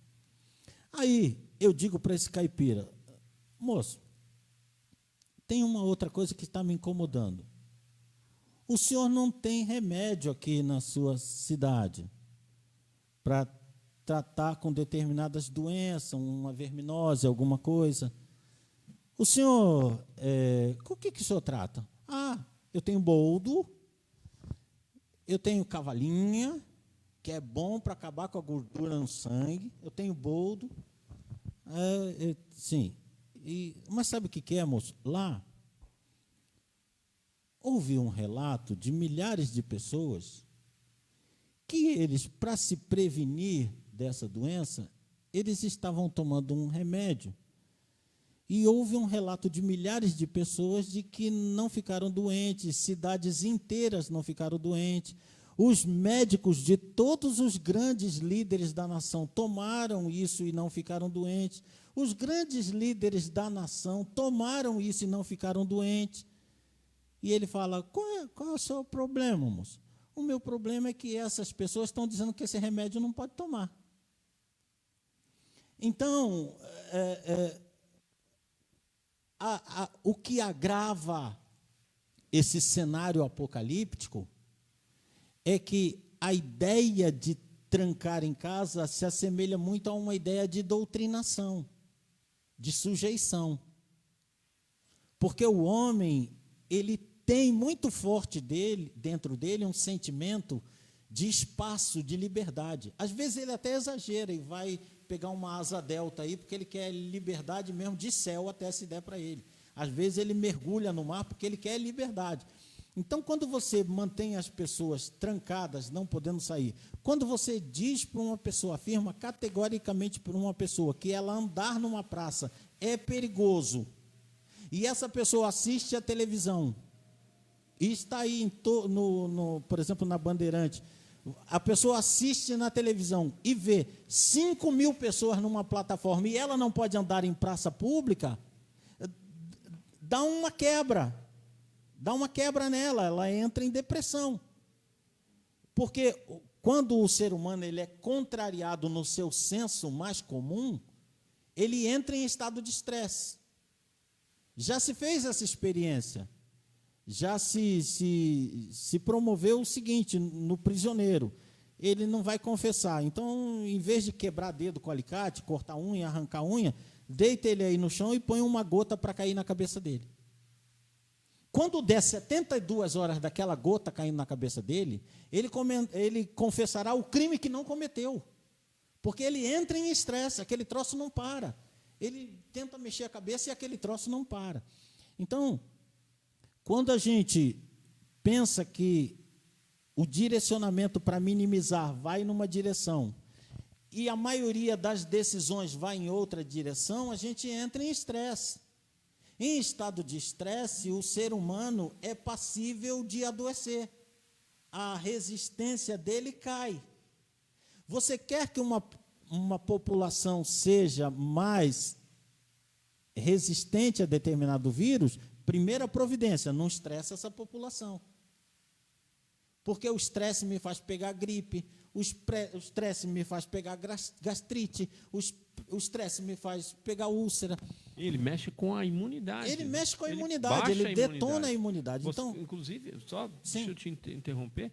Aí eu digo para esse caipira, moço, tem uma outra coisa que está me incomodando. O senhor não tem remédio aqui na sua cidade para tratar com determinadas doenças, uma verminose, alguma coisa. O senhor, com o que o senhor trata? Eu tenho boldo, eu tenho cavalinha, que é bom para acabar com a gordura no sangue, eu tenho boldo. Sim. Mas sabe o que é, moço? Lá, houve um relato de milhares de pessoas que eles, para se prevenir dessa doença, eles estavam tomando um remédio. E houve um relato de milhares de pessoas de que não ficaram doentes, cidades inteiras não ficaram doentes. Os médicos de todos os grandes líderes da nação tomaram isso e não ficaram doentes. Os grandes líderes da nação tomaram isso e não ficaram doentes. E ele fala, qual é o seu problema, moço? O meu problema é que essas pessoas estão dizendo que esse remédio não pode tomar. Então, o que agrava esse cenário apocalíptico é que a ideia de trancar em casa se assemelha muito a uma ideia de doutrinação, de sujeição. Porque o homem, ele tem muito forte dentro dele um sentimento de espaço, de liberdade. Às vezes ele até exagera e vai pegar uma asa delta aí, porque ele quer liberdade mesmo de céu até se der para ele. Às vezes ele mergulha no mar porque ele quer liberdade. Então, quando você mantém as pessoas trancadas, não podendo sair, quando você diz para uma pessoa, afirma categoricamente para uma pessoa que ela andar numa praça é perigoso, e essa pessoa assiste a televisão, e está aí, por exemplo, na Bandeirante, a pessoa assiste na televisão e vê 5.000 pessoas numa plataforma e ela não pode andar em praça pública, dá uma quebra nela, ela entra em depressão. Porque quando o ser humano ele é contrariado no seu senso mais comum, ele entra em estado de estresse. Já se fez essa experiência. Já se promoveu o seguinte, no prisioneiro, ele não vai confessar. Então, em vez de quebrar dedo com alicate, cortar unha, arrancar unha, deita ele aí no chão e põe uma gota para cair na cabeça dele. Quando der 72 horas daquela gota caindo na cabeça dele, ele confessará o crime que não cometeu. Porque ele entra em estresse, aquele troço não para. Ele tenta mexer a cabeça e aquele troço não para. Então, quando a gente pensa que o direcionamento para minimizar vai numa direção e a maioria das decisões vai em outra direção, a gente entra em estresse. Em estado de estresse, o ser humano é passível de adoecer. A resistência dele cai. Você quer que uma população seja mais resistente a determinado vírus? Primeira providência, não estresse essa população. Porque o estresse me faz pegar gripe, o estresse me faz pegar gastrite, o O estresse me faz pegar úlcera. Ele mexe com a imunidade. Ele mexe com a Ele imunidade, baixa ele a detona a imunidade. Você, Então, inclusive, só sim. deixa eu te interromper,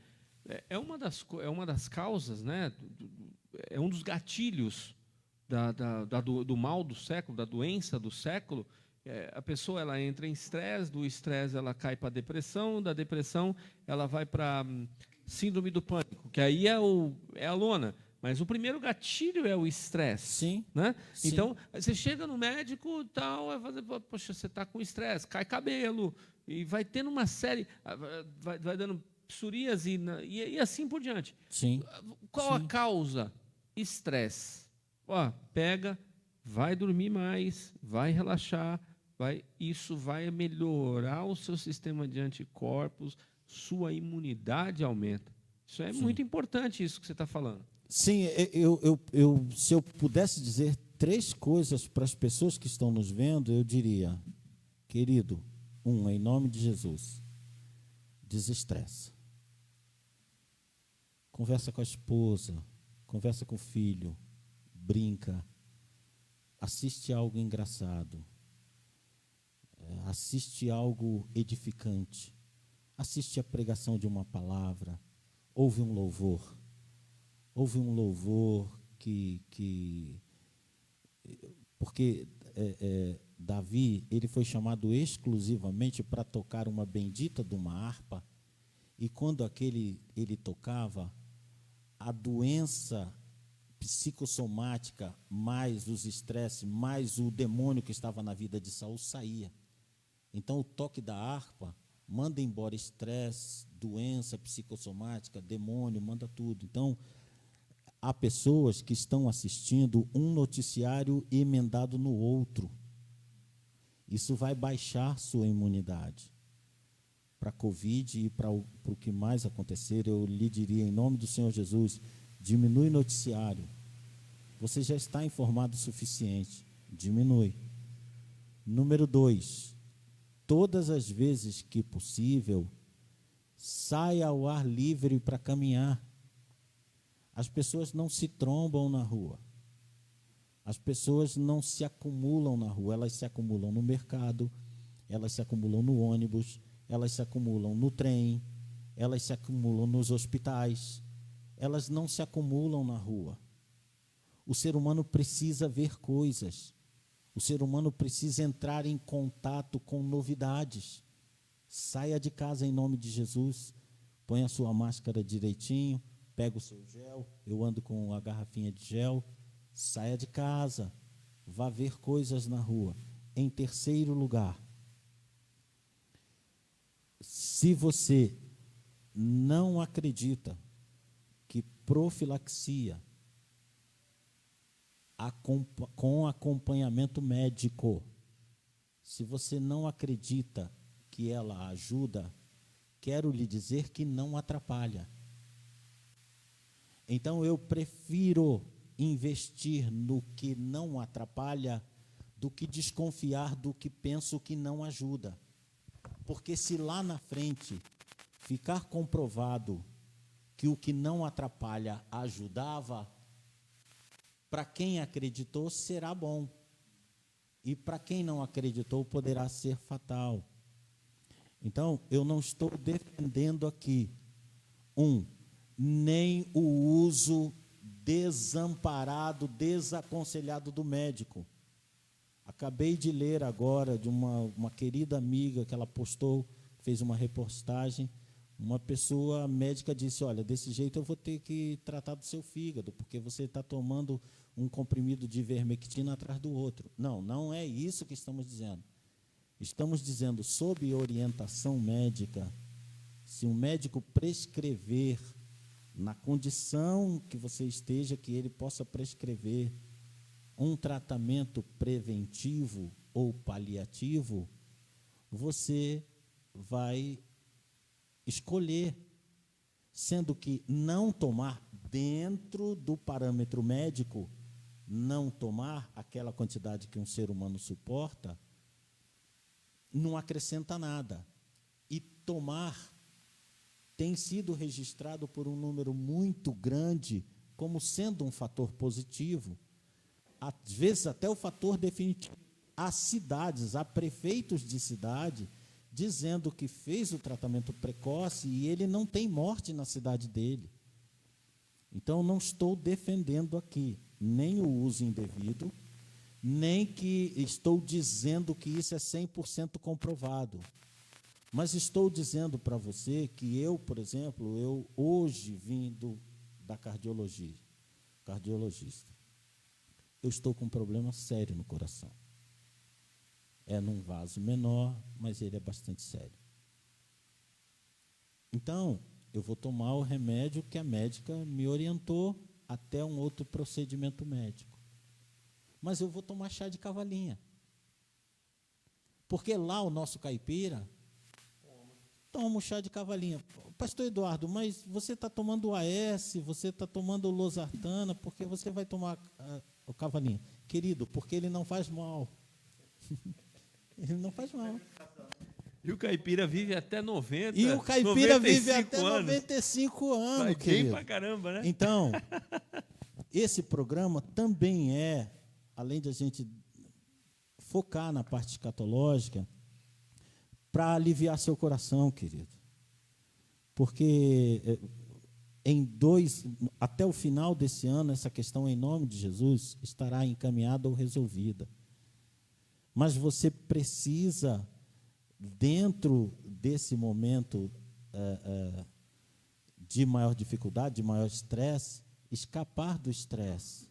é uma das causas, né, é um dos gatilhos do mal do século, da doença do século. A pessoa ela entra em estresse, do estresse ela cai para a depressão, da depressão ela vai para síndrome do pânico, que aí é a lona. Mas o primeiro gatilho é o estresse. Sim, né? sim. Então, você chega no médico tal, vai fazer, poxa, você está com estresse, cai cabelo, e vai tendo uma série, vai dando psoríase e assim por diante. Sim. Qual a causa? Estresse. Pega, vai dormir mais, vai relaxar, isso vai melhorar o seu sistema de anticorpos, sua imunidade aumenta. Isso é muito importante, isso que você está falando. Sim, se eu pudesse dizer 3 coisas para as pessoas que estão nos vendo, eu diria, querido, em nome de Jesus, desestressa. Conversa com a esposa, conversa com o filho, brinca, assiste algo engraçado, assiste algo edificante, assiste a pregação de uma palavra, ouve um louvor. Houve um louvor porque Davi, ele foi chamado exclusivamente para tocar uma bendita de uma harpa, e quando ele tocava, a doença psicossomática, mais os estresses, mais o demônio que estava na vida de Saul saía. Então o toque da harpa manda embora estresse, doença psicossomática, demônio, manda tudo. Então, há pessoas que estão assistindo um noticiário emendado no outro. Isso vai baixar sua imunidade. Para a Covid e para o que mais acontecer, eu lhe diria, em nome do Senhor Jesus, diminui o noticiário. Você já está informado o suficiente. Diminui. Número 2, todas as vezes que possível, saia ao ar livre para caminhar. As pessoas não se trombam na rua. As pessoas não se acumulam na rua. Elas se acumulam no mercado, elas se acumulam no ônibus, elas se acumulam no trem, elas se acumulam nos hospitais. Elas não se acumulam na rua. O ser humano precisa ver coisas. O ser humano precisa entrar em contato com novidades. Saia de casa em nome de Jesus. Põe a sua máscara direitinho. Pega o seu gel, eu ando com a garrafinha de gel, saia de casa, vá ver coisas na rua. Em terceiro lugar, se você não acredita que profilaxia com acompanhamento médico, se você não acredita que ela ajuda, quero lhe dizer que não atrapalha. Então, eu prefiro investir no que não atrapalha do que desconfiar do que penso que não ajuda. Porque se lá na frente ficar comprovado que o que não atrapalha ajudava, para quem acreditou será bom. E para quem não acreditou poderá ser fatal. Então, eu não estou defendendo aqui nem o uso desamparado, desaconselhado do médico. Acabei de ler agora de uma querida amiga que ela postou, fez uma reportagem, uma pessoa médica disse, olha, desse jeito eu vou ter que tratar do seu fígado, porque você está tomando um comprimido de ivermectina atrás do outro. Não, não é isso que estamos dizendo. Estamos dizendo, sob orientação médica, se um médico prescrever, na condição que você esteja, que ele possa prescrever um tratamento preventivo ou paliativo, você vai escolher, sendo que não tomar dentro do parâmetro médico, não tomar aquela quantidade que um ser humano suporta, não acrescenta nada. E tomar tem sido registrado por um número muito grande como sendo um fator positivo. às vezes até o fator definitivo. Há cidades, há prefeitos de cidade dizendo que fez o tratamento precoce e ele não tem morte na cidade dele. Então, não estou defendendo aqui nem o uso indevido, nem que estou dizendo que isso é 100% comprovado. Mas estou dizendo para você que eu, por exemplo, eu hoje vindo da cardiologista, eu estou com um problema sério no coração. É num vaso menor, mas ele é bastante sério. Então, eu vou tomar o remédio que a médica me orientou até um outro procedimento médico. Mas eu vou tomar chá de cavalinha. Porque lá o nosso caipira toma o chá de cavalinha. Pastor Eduardo, mas você está tomando o AS, você está tomando o losartana, porque você vai tomar o cavalinha. Querido, porque ele não faz mal. Ele não faz mal. E o caipira vive até 90, E o caipira vive 95 até anos. 95 anos, Vai querido. bem pra caramba, né? Então, esse programa também é, além de a gente focar na parte escatológica, para aliviar seu coração, querido. Porque até o final desse ano, essa questão, em nome de Jesus, estará encaminhada ou resolvida. Mas você precisa, dentro desse momento de maior dificuldade, de maior estresse, escapar do estresse.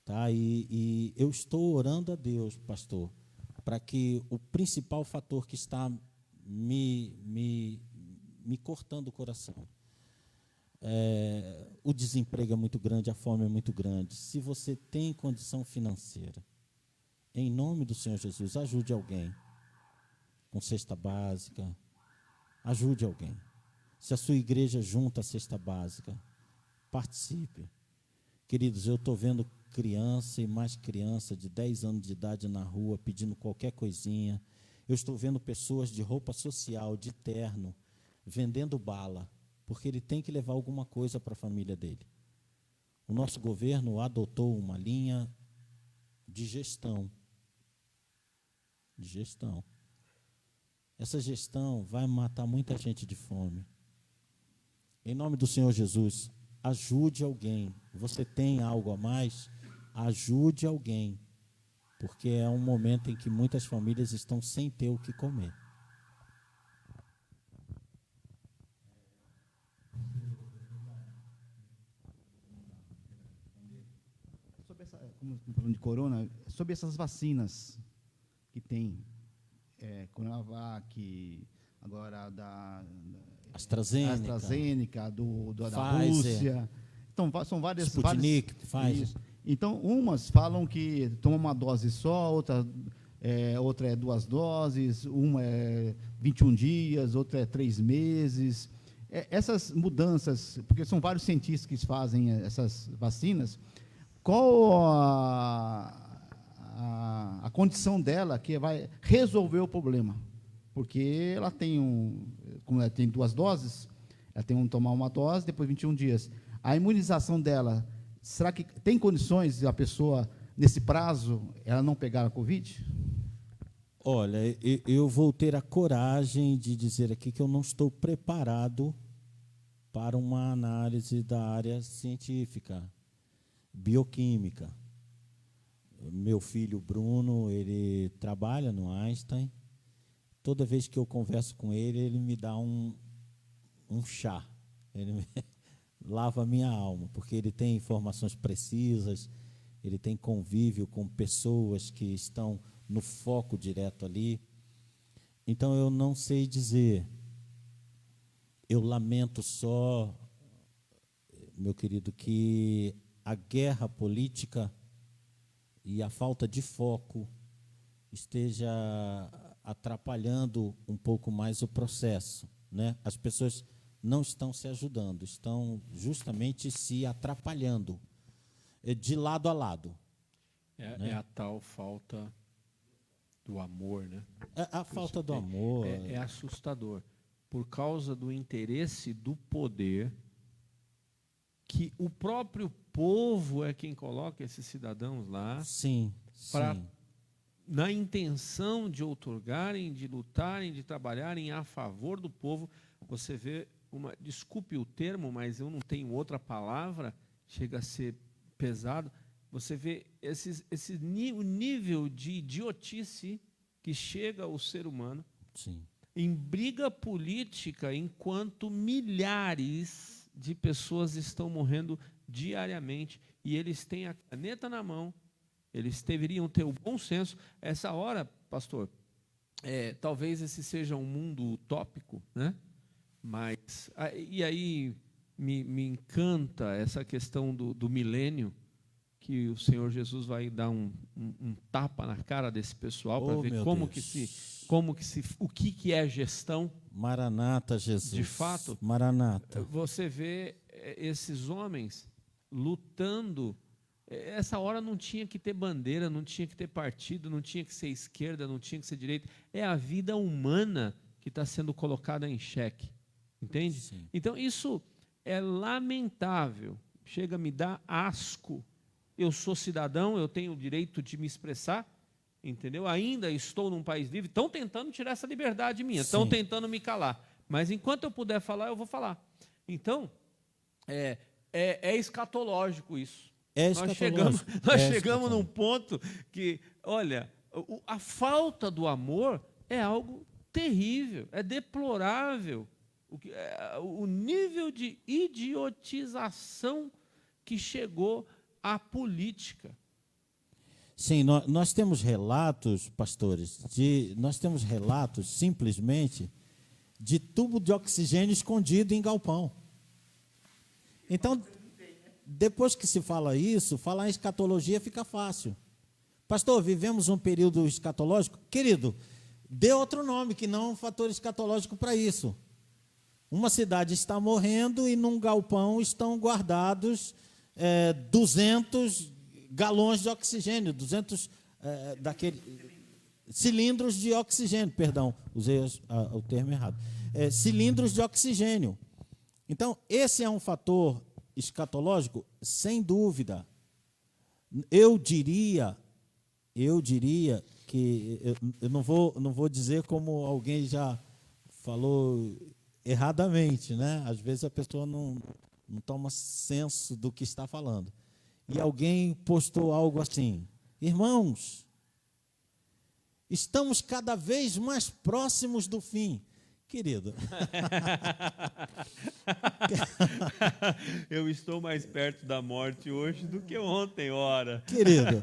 Tá? E eu estou orando a Deus, pastor, para que o principal fator que está me cortando o coração, o desemprego é muito grande, a fome é muito grande. Se você tem condição financeira, em nome do Senhor Jesus, ajude alguém com cesta básica, ajude alguém. Se a sua igreja junta a cesta básica, participe. Queridos, eu estou vendo criança e mais criança de 10 anos de idade na rua pedindo qualquer coisinha. Eu estou vendo pessoas de roupa social, de terno, vendendo bala, porque ele tem que levar alguma coisa para a família dele. O nosso governo adotou uma linha de gestão. Essa gestão vai matar muita gente de fome. Em nome do Senhor Jesus, ajude alguém. Você tem algo a mais? Ajude alguém, porque é um momento em que muitas famílias estão sem ter o que comer. Como falando de corona, sobre essas vacinas que tem, Coronavac, agora da AstraZeneca, da Rússia. Então, são várias. Sputnik, Pfizer. Então, umas falam que toma uma dose só, outra é 2 doses, uma é 21 dias, outra é 3 meses. Essas mudanças, porque são vários cientistas que fazem essas vacinas, qual a condição dela que vai resolver o problema? Porque ela como ela tem 2 doses, ela tem que tomar uma dose, depois 21 dias. A imunização dela, será que tem condições de a pessoa, nesse prazo, ela não pegar a Covid? Olha, eu vou ter a coragem de dizer aqui que eu não estou preparado para uma análise da área científica, bioquímica. Meu filho Bruno, ele trabalha no Einstein. Toda vez que eu converso com ele, ele me dá um chá. Ele lava a minha alma, porque ele tem informações precisas, ele tem convívio com pessoas que estão no foco direto ali. Então, eu não sei dizer. Eu lamento só, meu querido, que a guerra política e a falta de foco esteja atrapalhando um pouco mais o processo, né? As pessoas não estão se ajudando, estão justamente se atrapalhando, de lado a lado. É a tal falta do amor, né? A falta do amor. É assustador. Por causa do interesse do poder, que o próprio povo é quem coloca esses cidadãos lá, Sim, pra, sim. na intenção de outorgarem, de lutarem, de trabalharem a favor do povo. Você vê desculpe o termo, mas eu não tenho outra palavra, chega a ser pesado. Você vê o nível de idiotice que chega ao ser humano, Sim. em briga política, enquanto milhares de pessoas estão morrendo diariamente, e eles têm a caneta na mão, eles deveriam ter o bom senso. Essa hora, pastor, talvez esse seja um mundo utópico, né? Mas, e aí me encanta essa questão do milênio, que o Senhor Jesus vai dar um tapa na cara desse pessoal para ver o que é gestão. Maranata, Jesus. De fato, Maranata. Você vê esses homens lutando. Essa hora não tinha que ter bandeira, não tinha que ter partido, não tinha que ser esquerda, não tinha que ser direita. É a vida humana que está sendo colocada em xeque. Entende? Sim. Então, isso é lamentável. Chega a me dar asco. Eu sou cidadão, eu tenho o direito de me expressar, entendeu? Ainda estou num país livre. Estão tentando tirar essa liberdade minha, estão tentando me calar. Mas enquanto eu puder falar, eu vou falar. Então, é escatológico isso. Nós chegamos num ponto que, olha, a falta do amor é algo terrível, é deplorável. O nível de idiotização que chegou à política. Sim, nós temos relatos, pastores, nós temos relatos, simplesmente, de tubo de oxigênio escondido em galpão. Então, depois que se fala isso, falar em escatologia fica fácil. Pastor, vivemos um período escatológico? Querido, dê outro nome, que não um fator escatológico para isso. Uma cidade está morrendo e num galpão estão guardados 200 galões de oxigênio, 200 cilindros de oxigênio, perdão, usei o termo errado. Cilindros de oxigênio. Então, esse é um fator escatológico, sem dúvida. Eu diria que eu não vou dizer como alguém já falou erradamente, né? Às vezes a pessoa não toma senso do que está falando. E alguém postou algo assim: irmãos, estamos cada vez mais próximos do fim. Querido. Eu estou mais perto da morte hoje do que ontem, ora. Querido,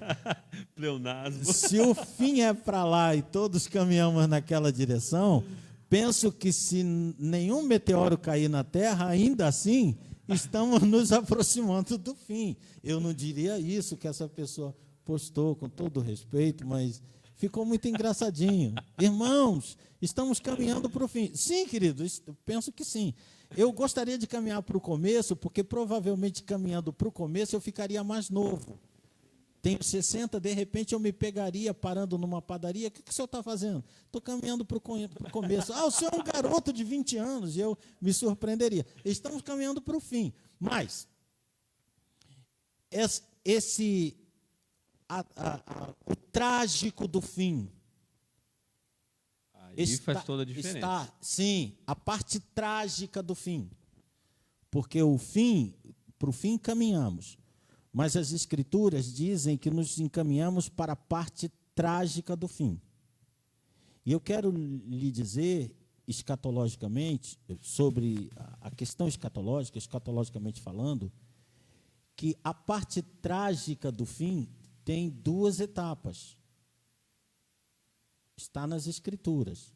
pleonasmo. Se o fim é para lá e todos caminhamos naquela direção, penso que se nenhum meteoro cair na Terra, ainda assim, estamos nos aproximando do fim. Eu não diria isso que essa pessoa postou, com todo respeito, mas ficou muito engraçadinho. Irmãos, estamos caminhando para o fim. Sim, querido, penso que sim. Eu gostaria de caminhar para o começo, porque provavelmente caminhando para o começo eu ficaria mais novo. Tenho 60, de repente eu me pegaria parando numa padaria. O que o senhor está fazendo? Estou caminhando para o começo. O senhor é um garoto de 20 anos, e eu me surpreenderia. Estamos caminhando para o fim. Mas, o trágico do fim. Aí faz toda a diferença. Sim, a parte trágica do fim. Porque para o fim caminhamos. Mas as Escrituras dizem que nos encaminhamos para a parte trágica do fim. E eu quero lhe dizer, escatologicamente, sobre a questão escatológica, escatologicamente falando, que a parte trágica do fim tem duas etapas. Está nas Escrituras.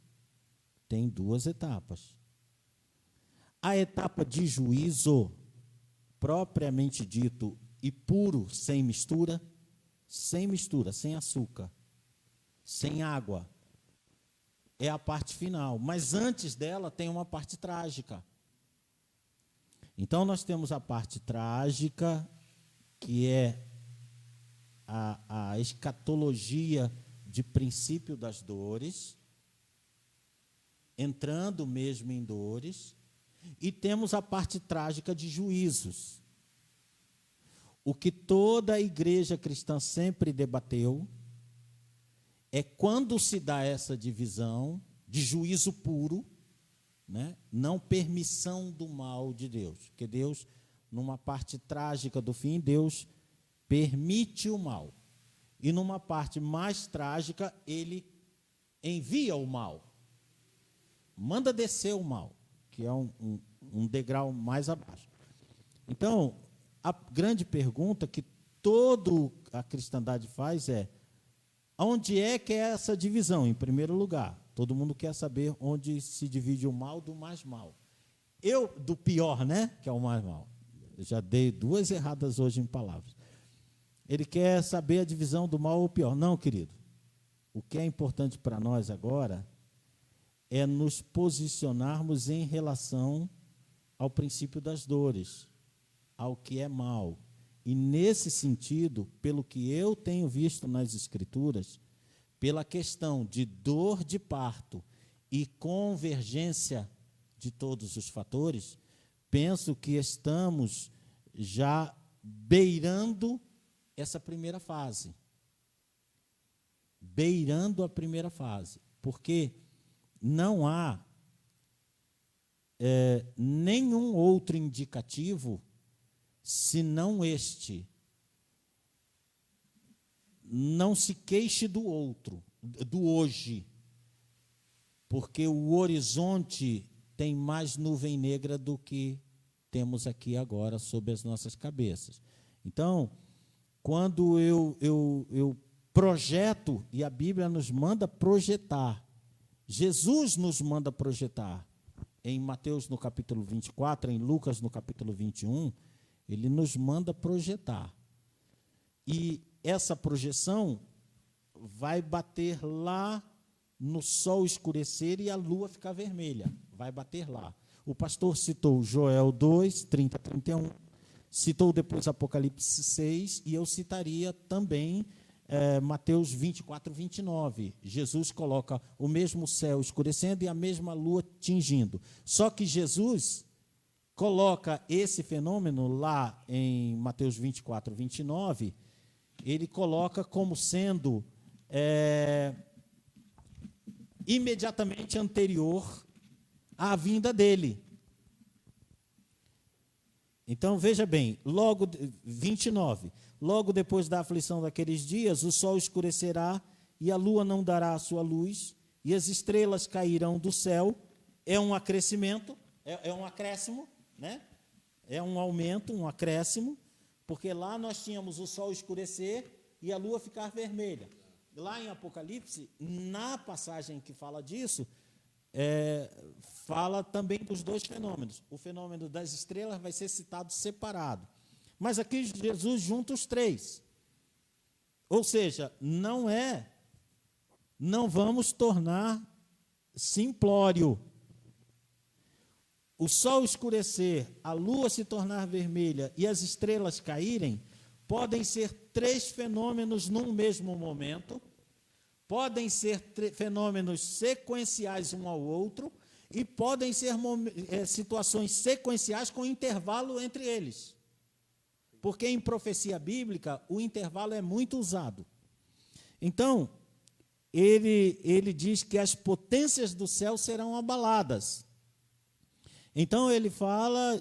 Tem duas etapas. A etapa de juízo, propriamente dito, e puro, sem mistura, sem açúcar, sem água. É a parte final. Mas antes dela tem uma parte trágica. Então nós temos a parte trágica, que é a escatologia de princípio das dores, entrando mesmo em dores, e temos a parte trágica de juízos. o que toda a igreja cristã sempre debateu é quando se dá essa divisão de juízo puro, né? Não permissão do mal de Deus. Porque Deus, numa parte trágica do fim, Deus permite o mal. E numa parte mais trágica, ele envia o mal. Manda descer o mal, que é um degrau mais abaixo. Então, a grande pergunta que toda a cristandade faz é: onde é que é essa divisão? Em primeiro lugar, todo mundo quer saber onde se divide o mal do mais mal. Do pior, né? Que é o mais mal. Eu já dei 2 erradas hoje em palavras. Ele quer saber a divisão do mal ou pior. Não, querido. O que é importante para nós agora é nos posicionarmos em relação ao princípio das dores, ao que é mal. E nesse sentido, pelo que eu tenho visto nas Escrituras, pela questão de dor de parto e convergência de todos os fatores, penso que estamos já beirando essa primeira fase. Beirando a primeira fase. Porque não há nenhum outro indicativo senão este. Não se queixe do outro, do hoje, porque o horizonte tem mais nuvem negra do que temos aqui agora sob as nossas cabeças. Então, quando eu projeto, e a Bíblia nos manda projetar, Jesus nos manda projetar, em Mateus no capítulo 24, em Lucas no capítulo 21, ele nos manda projetar. E essa projeção vai bater lá no sol escurecer e a lua ficar vermelha. Vai bater lá. O pastor citou Joel 2, 30 a 31, citou depois Apocalipse 6, e eu citaria também Mateus 24, 29. Jesus coloca o mesmo céu escurecendo e a mesma lua tingindo. Só que Jesus coloca esse fenômeno lá em Mateus 24, 29, ele coloca como sendo imediatamente anterior à vinda dele. Então, veja bem, logo, 29, logo depois da aflição daqueles dias, o sol escurecerá e a lua não dará a sua luz, e as estrelas cairão do céu. É um acrescimento, é um acréscimo, né? É um aumento, um acréscimo, porque lá nós tínhamos o sol escurecer e a lua ficar vermelha. Lá em Apocalipse, na passagem que fala disso, fala também dos 2 fenômenos. O fenômeno das estrelas vai ser citado separado. Mas aqui Jesus junta os 3. Ou seja, não vamos tornar simplório. O sol escurecer, a lua se tornar vermelha e as estrelas caírem, podem ser 3 fenômenos num mesmo momento, podem ser fenômenos sequenciais um ao outro, e podem ser situações sequenciais com intervalo entre eles. Porque em profecia bíblica, o intervalo é muito usado. Então, ele diz que as potências do céu serão abaladas. Então, ele fala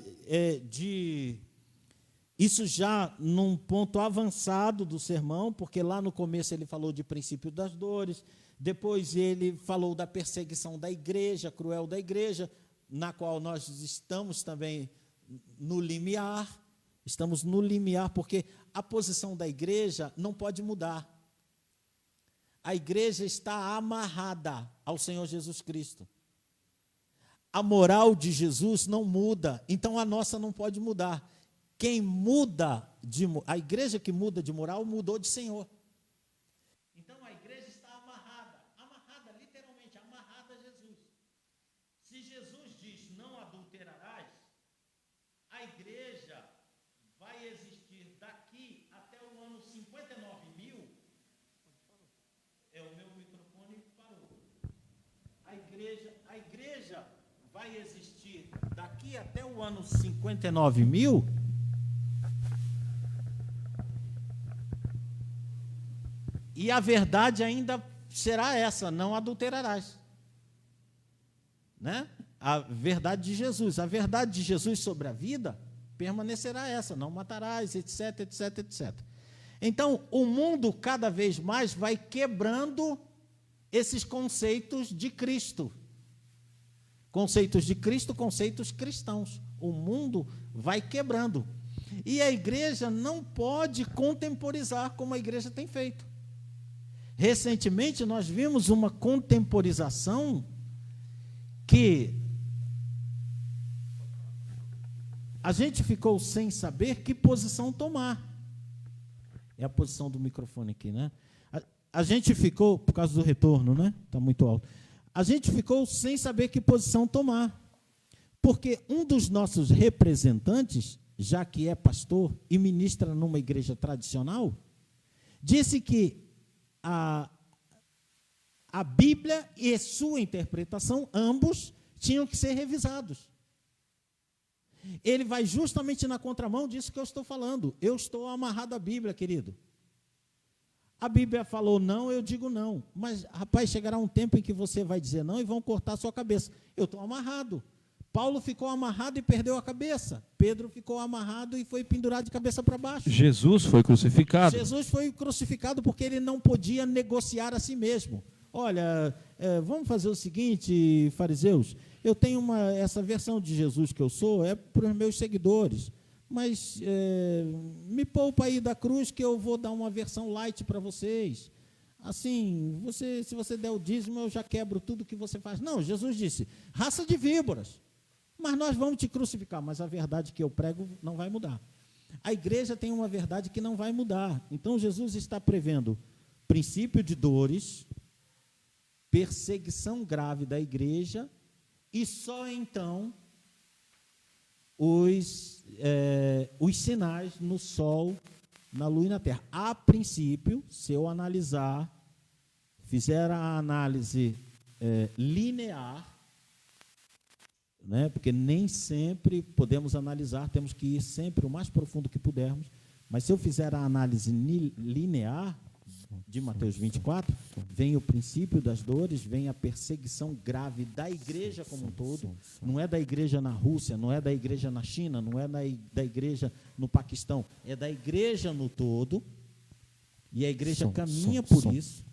isso já num ponto avançado do sermão, porque lá no começo ele falou de princípio das dores, depois ele falou da perseguição da igreja, cruel da igreja, na qual nós estamos também no limiar, porque a posição da igreja não pode mudar. A igreja está amarrada ao Senhor Jesus Cristo. A moral de Jesus não muda, então a nossa não pode mudar. Quem muda, a igreja que muda de moral, mudou de Senhor. Então a igreja está amarrada, literalmente, amarrada a Jesus. Se Jesus diz, não adulterarás, a igreja vai existir daqui até o ano 59.000. O meu microfone parou. A igreja vai existir daqui até o ano 59.000, E a verdade ainda será essa: não adulterarás. Né? A verdade de Jesus. A verdade de Jesus sobre a vida permanecerá essa: não matarás, etc, etc, etc. Então, o mundo cada vez mais vai quebrando esses conceitos de Cristo. Conceitos de Cristo, conceitos cristãos. O mundo vai quebrando. E a igreja não pode contemporizar como a igreja tem feito. Recentemente, nós vimos uma contemporização que a gente ficou sem saber que posição tomar. É a posição do microfone aqui, né? A gente ficou, por causa do retorno, né? Está muito alto. A gente ficou sem saber que posição tomar. Porque um dos nossos representantes, já que é pastor e ministra numa igreja tradicional, disse que a Bíblia e sua interpretação, ambos, tinham que ser revisados. Ele vai justamente na contramão disso que eu estou falando. Eu estou amarrado à Bíblia, querido. A Bíblia falou não, eu digo não. Mas, rapaz, chegará um tempo em que você vai dizer não e vão cortar a sua cabeça. Eu estou amarrado. Paulo ficou amarrado e perdeu a cabeça. Pedro ficou amarrado e foi pendurado de cabeça para baixo. Jesus foi crucificado. Jesus foi crucificado porque ele não podia negociar a si mesmo. Olha, vamos fazer o seguinte, fariseus, eu tenho essa versão de Jesus que eu sou, é para os meus seguidores, mas me poupa aí da cruz que eu vou dar uma versão light para vocês. Assim, se você der o dízimo, eu já quebro tudo que você faz. Não, Jesus disse, raça de víboras, mas nós vamos te crucificar, mas a verdade que eu prego não vai mudar. A igreja tem uma verdade que não vai mudar. Então, Jesus está prevendo princípio de dores, perseguição grave da igreja, e só então os sinais no sol, na lua e na terra. A princípio, se eu analisar, fizer a análise linear, né, porque nem sempre podemos analisar, temos que ir sempre o mais profundo que pudermos, mas se eu fizer a análise linear de Mateus 24, vem o princípio das dores, vem a perseguição grave da igreja como um todo, não é da igreja na Rússia, não é da igreja na China, não é da igreja no Paquistão, é da igreja no todo, e a igreja caminha por isso.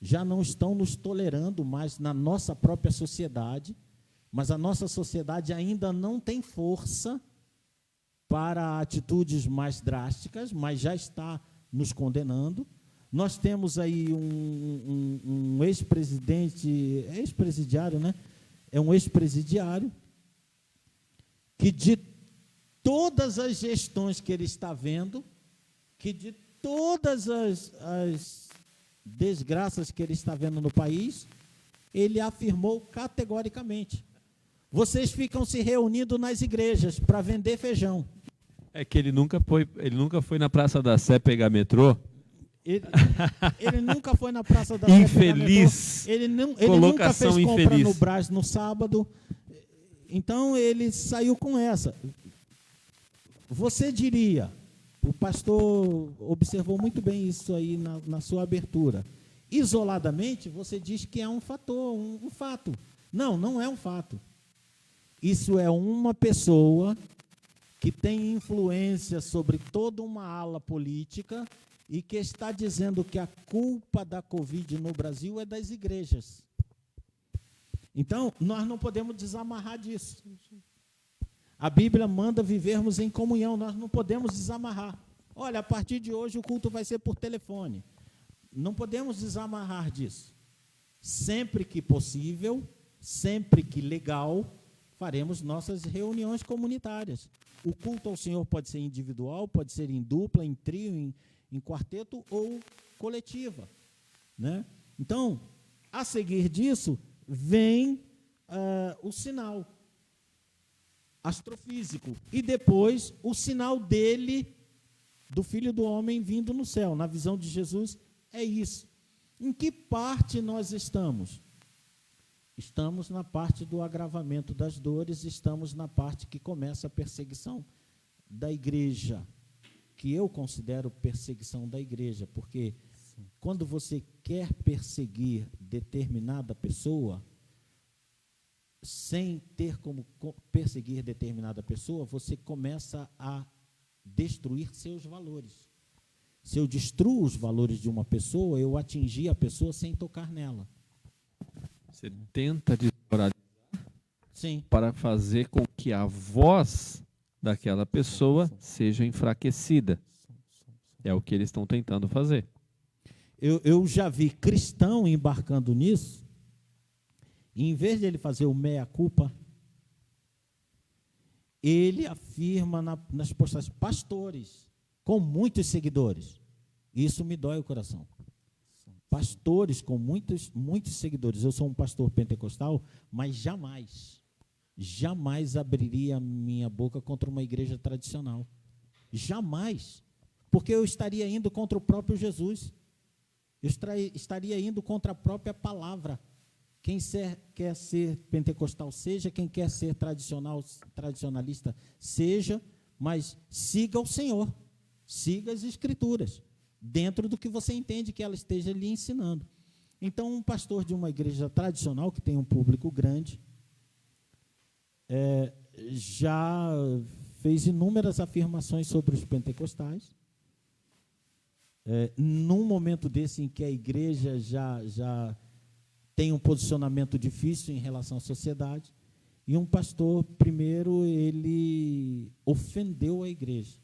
Já não estão nos tolerando mais na nossa própria sociedade, mas a nossa sociedade ainda não tem força para atitudes mais drásticas, mas já está nos condenando. Nós temos aí um ex-presidente, ex-presidiário, né? É um ex-presidiário que de todas as gestões que ele está vendo, que de todas as desgraças que ele está vendo no país, ele afirmou categoricamente: vocês ficam se reunindo nas igrejas para vender feijão. É que ele nunca foi na Praça da Sé pegar metrô. Ele nunca foi na Praça da Sé. Infeliz. Ele nunca fez compra no Brás no sábado. Então, ele saiu com essa. Você diria, o pastor observou muito bem isso aí na sua abertura. Isoladamente, você diz que é um fator, um fato. Não, não é um fato. Isso é uma pessoa que tem influência sobre toda uma ala política e que está dizendo que a culpa da Covid no Brasil é das igrejas. Então, nós não podemos desamarrar disso. A Bíblia manda vivermos em comunhão, nós não podemos desamarrar. Olha, a partir de hoje o culto vai ser por telefone. Não podemos desamarrar disso. Sempre que possível, sempre que legal, faremos nossas reuniões comunitárias. O culto ao Senhor pode ser individual, pode ser em dupla, em trio, em quarteto ou coletiva, né? Então, a seguir disso, vem o sinal astrofísico e depois o sinal dele, do Filho do Homem vindo no céu. Na visão de Jesus, é isso. Em que parte nós estamos? Estamos na parte do agravamento das dores, estamos na parte que começa a perseguição da igreja, que eu considero perseguição da igreja, porque Quando você quer perseguir determinada pessoa, sem ter como perseguir determinada pessoa, você começa a destruir seus valores. Se eu destruo os valores de uma pessoa, eu atingi a pessoa sem tocar nela. Você tenta desmoralizar Sim. para fazer com que a voz daquela pessoa seja enfraquecida. É o que eles estão tentando fazer. Eu já vi cristão embarcando nisso, e em vez de ele fazer o meia-culpa, ele afirma nas postagens, pastores com muitos seguidores. Isso me dói o coração. Pastores com muitos seguidores. Eu sou um pastor pentecostal, mas jamais abriria minha boca contra uma igreja tradicional. Jamais. Porque eu estaria indo contra o próprio Jesus. Eu estaria indo contra a própria palavra. Quem quer ser pentecostal seja, quem quer ser tradicionalista seja, mas siga o Senhor, siga as Escrituras, dentro do que você entende que ela esteja lhe ensinando. Então, um pastor de uma igreja tradicional, que tem um público grande, já fez inúmeras afirmações sobre os pentecostais. Num momento desse em que a igreja já tem um posicionamento difícil em relação à sociedade, e um pastor, primeiro, ele ofendeu a igreja,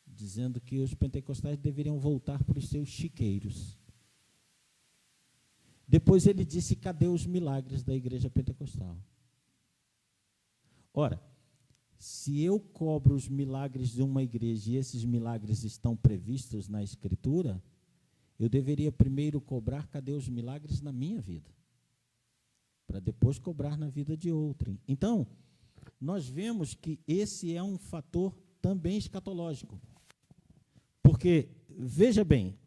dizendo que os pentecostais deveriam voltar para os seus chiqueiros. Depois ele disse, cadê os milagres da igreja pentecostal? Ora, se eu cobro os milagres de uma igreja e esses milagres estão previstos na Escritura, eu deveria primeiro cobrar cadê os milagres na minha vida, para depois cobrar na vida de outrem. Então, nós vemos que esse é um fator também escatológico. Porque, veja bem,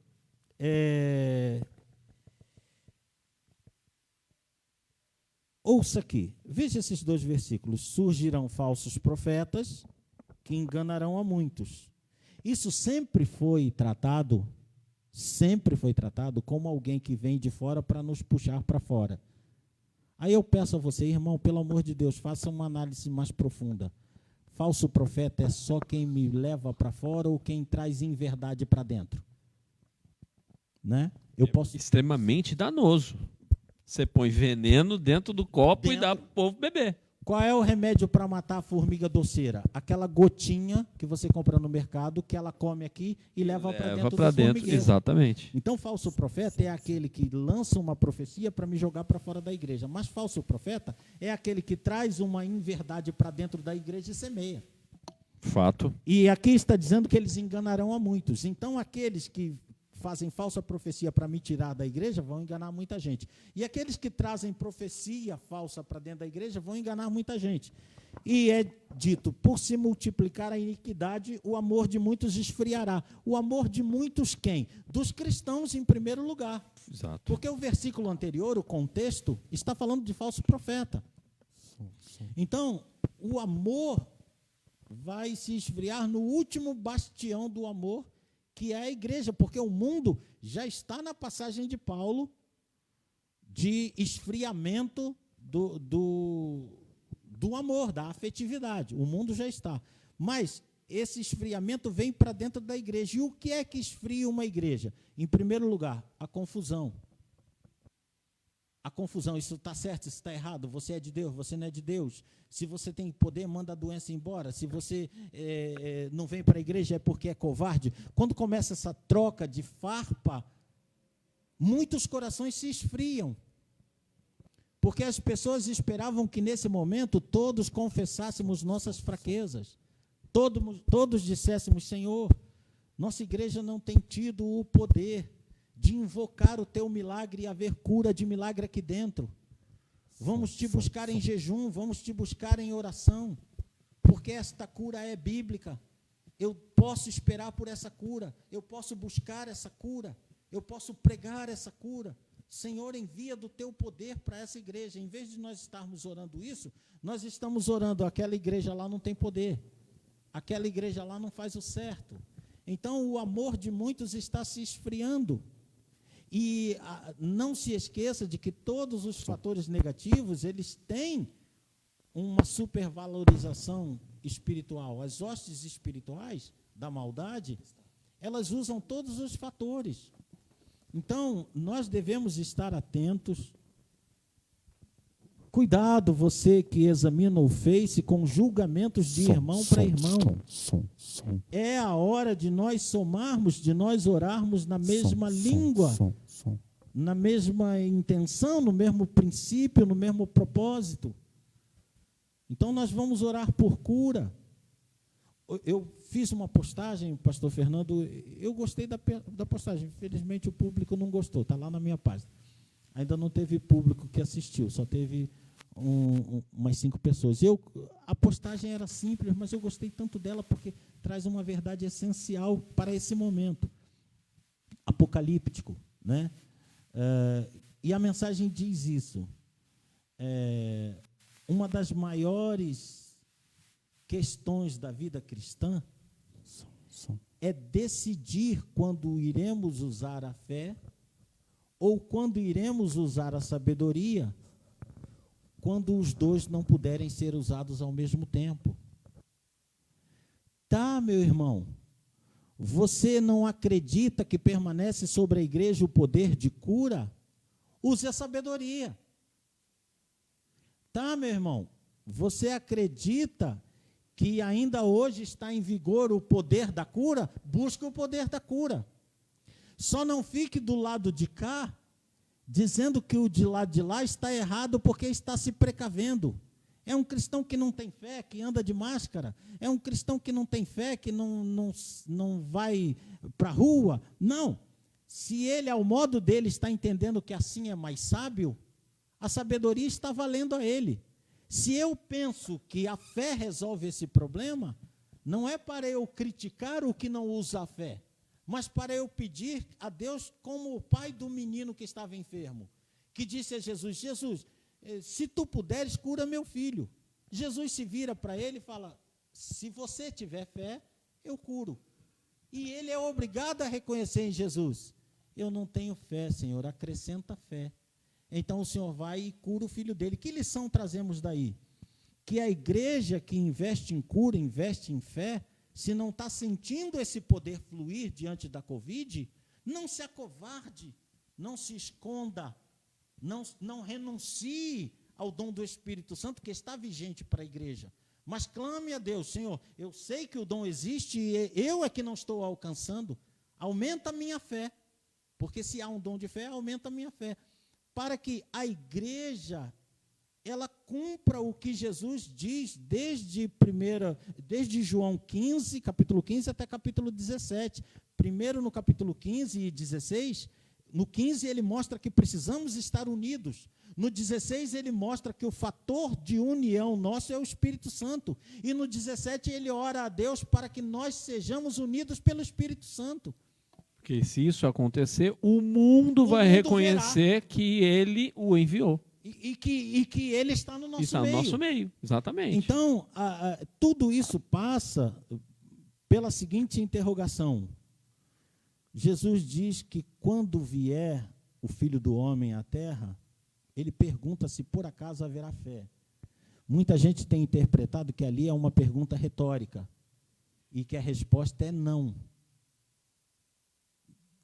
ouça aqui, veja esses 2 versículos. Surgirão falsos profetas que enganarão a muitos. Isso sempre foi tratado como alguém que vem de fora para nos puxar para fora. Aí eu peço a você, irmão, pelo amor de Deus, faça uma análise mais profunda. Falso profeta é só quem me leva para fora ou quem traz inverdade para dentro? Né? Extremamente danoso. Você põe veneno dentro do copo e dá para o povo beber. Qual é o remédio para matar a formiga doceira? Aquela gotinha que você compra no mercado, que ela come aqui e leva para dentro do formigueiro. Exatamente. Então, falso profeta é aquele que lança uma profecia para me jogar para fora da igreja. Mas falso profeta é aquele que traz uma inverdade para dentro da igreja e semeia. Fato. E aqui está dizendo que eles enganarão a muitos. Então, aqueles que fazem falsa profecia para me tirar da igreja vão enganar muita gente. E aqueles que trazem profecia falsa para dentro da igreja vão enganar muita gente. E é dito, por se multiplicar a iniquidade, o amor de muitos esfriará. O amor de muitos quem? Dos cristãos em primeiro lugar. Exato. Porque o versículo anterior, o contexto, está falando de falso profeta. Então, o amor vai se esfriar no último bastião do amor, que é a igreja, porque o mundo já está na passagem de Paulo de esfriamento do amor, da afetividade. O mundo já está. Mas esse esfriamento vem para dentro da igreja. E o que é que esfria uma igreja? Em primeiro lugar, a confusão. A confusão, isso está certo, isso está errado, você é de Deus, você não é de Deus. Se você tem poder, manda a doença embora. Se você não vem para a igreja é porque é covarde. Quando começa essa troca de farpa, muitos corações se esfriam. Porque as pessoas esperavam que nesse momento todos confessássemos nossas fraquezas. Todos disséssemos, Senhor, nossa igreja não tem tido o poder de invocar o teu milagre e haver cura de milagre aqui dentro. Vamos te buscar em jejum, vamos te buscar em oração, porque esta cura é bíblica. Eu posso esperar por essa cura, eu posso buscar essa cura, eu posso pregar essa cura. Senhor, envia do teu poder para essa igreja. Em vez de nós estarmos orando isso, nós estamos orando, aquela igreja lá não tem poder, aquela igreja lá não faz o certo. Então, o amor de muitos está se esfriando. E não se esqueça de que todos os fatores negativos, eles têm uma supervalorização espiritual. As hostes espirituais da maldade, elas usam todos os fatores. Então, nós devemos estar atentos. Cuidado, você que examina o Face com julgamentos de irmão para irmão. É a hora de nós somarmos, de nós orarmos na mesma língua, na mesma intenção, no mesmo princípio, no mesmo propósito. Então, nós vamos orar por cura. Eu fiz uma postagem, pastor Fernando, eu gostei da postagem, infelizmente o público não gostou, está lá na minha página. Ainda não teve público que assistiu, só teve umas 5 pessoas. A postagem era simples, mas eu gostei tanto dela porque traz uma verdade essencial para esse momento apocalíptico, né? E a mensagem diz isso. Uma das maiores questões da vida cristã é decidir quando iremos usar a fé ou quando iremos usar a sabedoria, quando os dois não puderem ser usados ao mesmo tempo. Tá, meu irmão? Você não acredita que permanece sobre a igreja o poder de cura? Use a sabedoria. Tá, meu irmão? Você acredita que ainda hoje está em vigor o poder da cura? Busque o poder da cura. Só não fique do lado de cá, dizendo que o de lá de lá está errado porque está se precavendo. É um cristão que não tem fé, que anda de máscara. É um cristão que não tem fé, que não vai para a rua. Não. Se ele, ao modo dele, está entendendo que assim é mais sábio, a sabedoria está valendo a ele. Se eu penso que a fé resolve esse problema, não é para eu criticar o que não usa a fé, mas para eu pedir a Deus como o pai do menino que estava enfermo, que disse a Jesus, Jesus, se tu puderes, cura meu filho. Jesus se vira para ele e fala, se você tiver fé, eu curo. E ele é obrigado a reconhecer em Jesus, eu não tenho fé, Senhor, acrescenta fé. Então o Senhor vai e cura o filho dele. Que lição trazemos daí? Que a igreja que investe em cura, investe em fé, se não está sentindo esse poder fluir diante da Covid, não se acovarde, não se esconda, não renuncie ao dom do Espírito Santo que está vigente para a igreja. Mas clame a Deus, Senhor, eu sei que o dom existe e eu é que não estou alcançando, aumenta a minha fé, porque se há um dom de fé, aumenta a minha fé, para que a igreja ela cumpra o que Jesus diz desde João 15, capítulo 15 até capítulo 17. Primeiro no capítulo 15 e 16, no 15 ele mostra que precisamos estar unidos. No 16 ele mostra que o fator de união nosso é o Espírito Santo. E no 17 ele ora a Deus para que nós sejamos unidos pelo Espírito Santo. Porque se isso acontecer, o mundo vai reconhecer que ele o enviou. E que ele está no nosso meio. Está no nosso meio, exatamente. Então, tudo isso passa pela seguinte interrogação. Jesus diz que quando vier o Filho do Homem à Terra, ele pergunta se por acaso haverá fé. Muita gente tem interpretado que ali é uma pergunta retórica e que a resposta é não.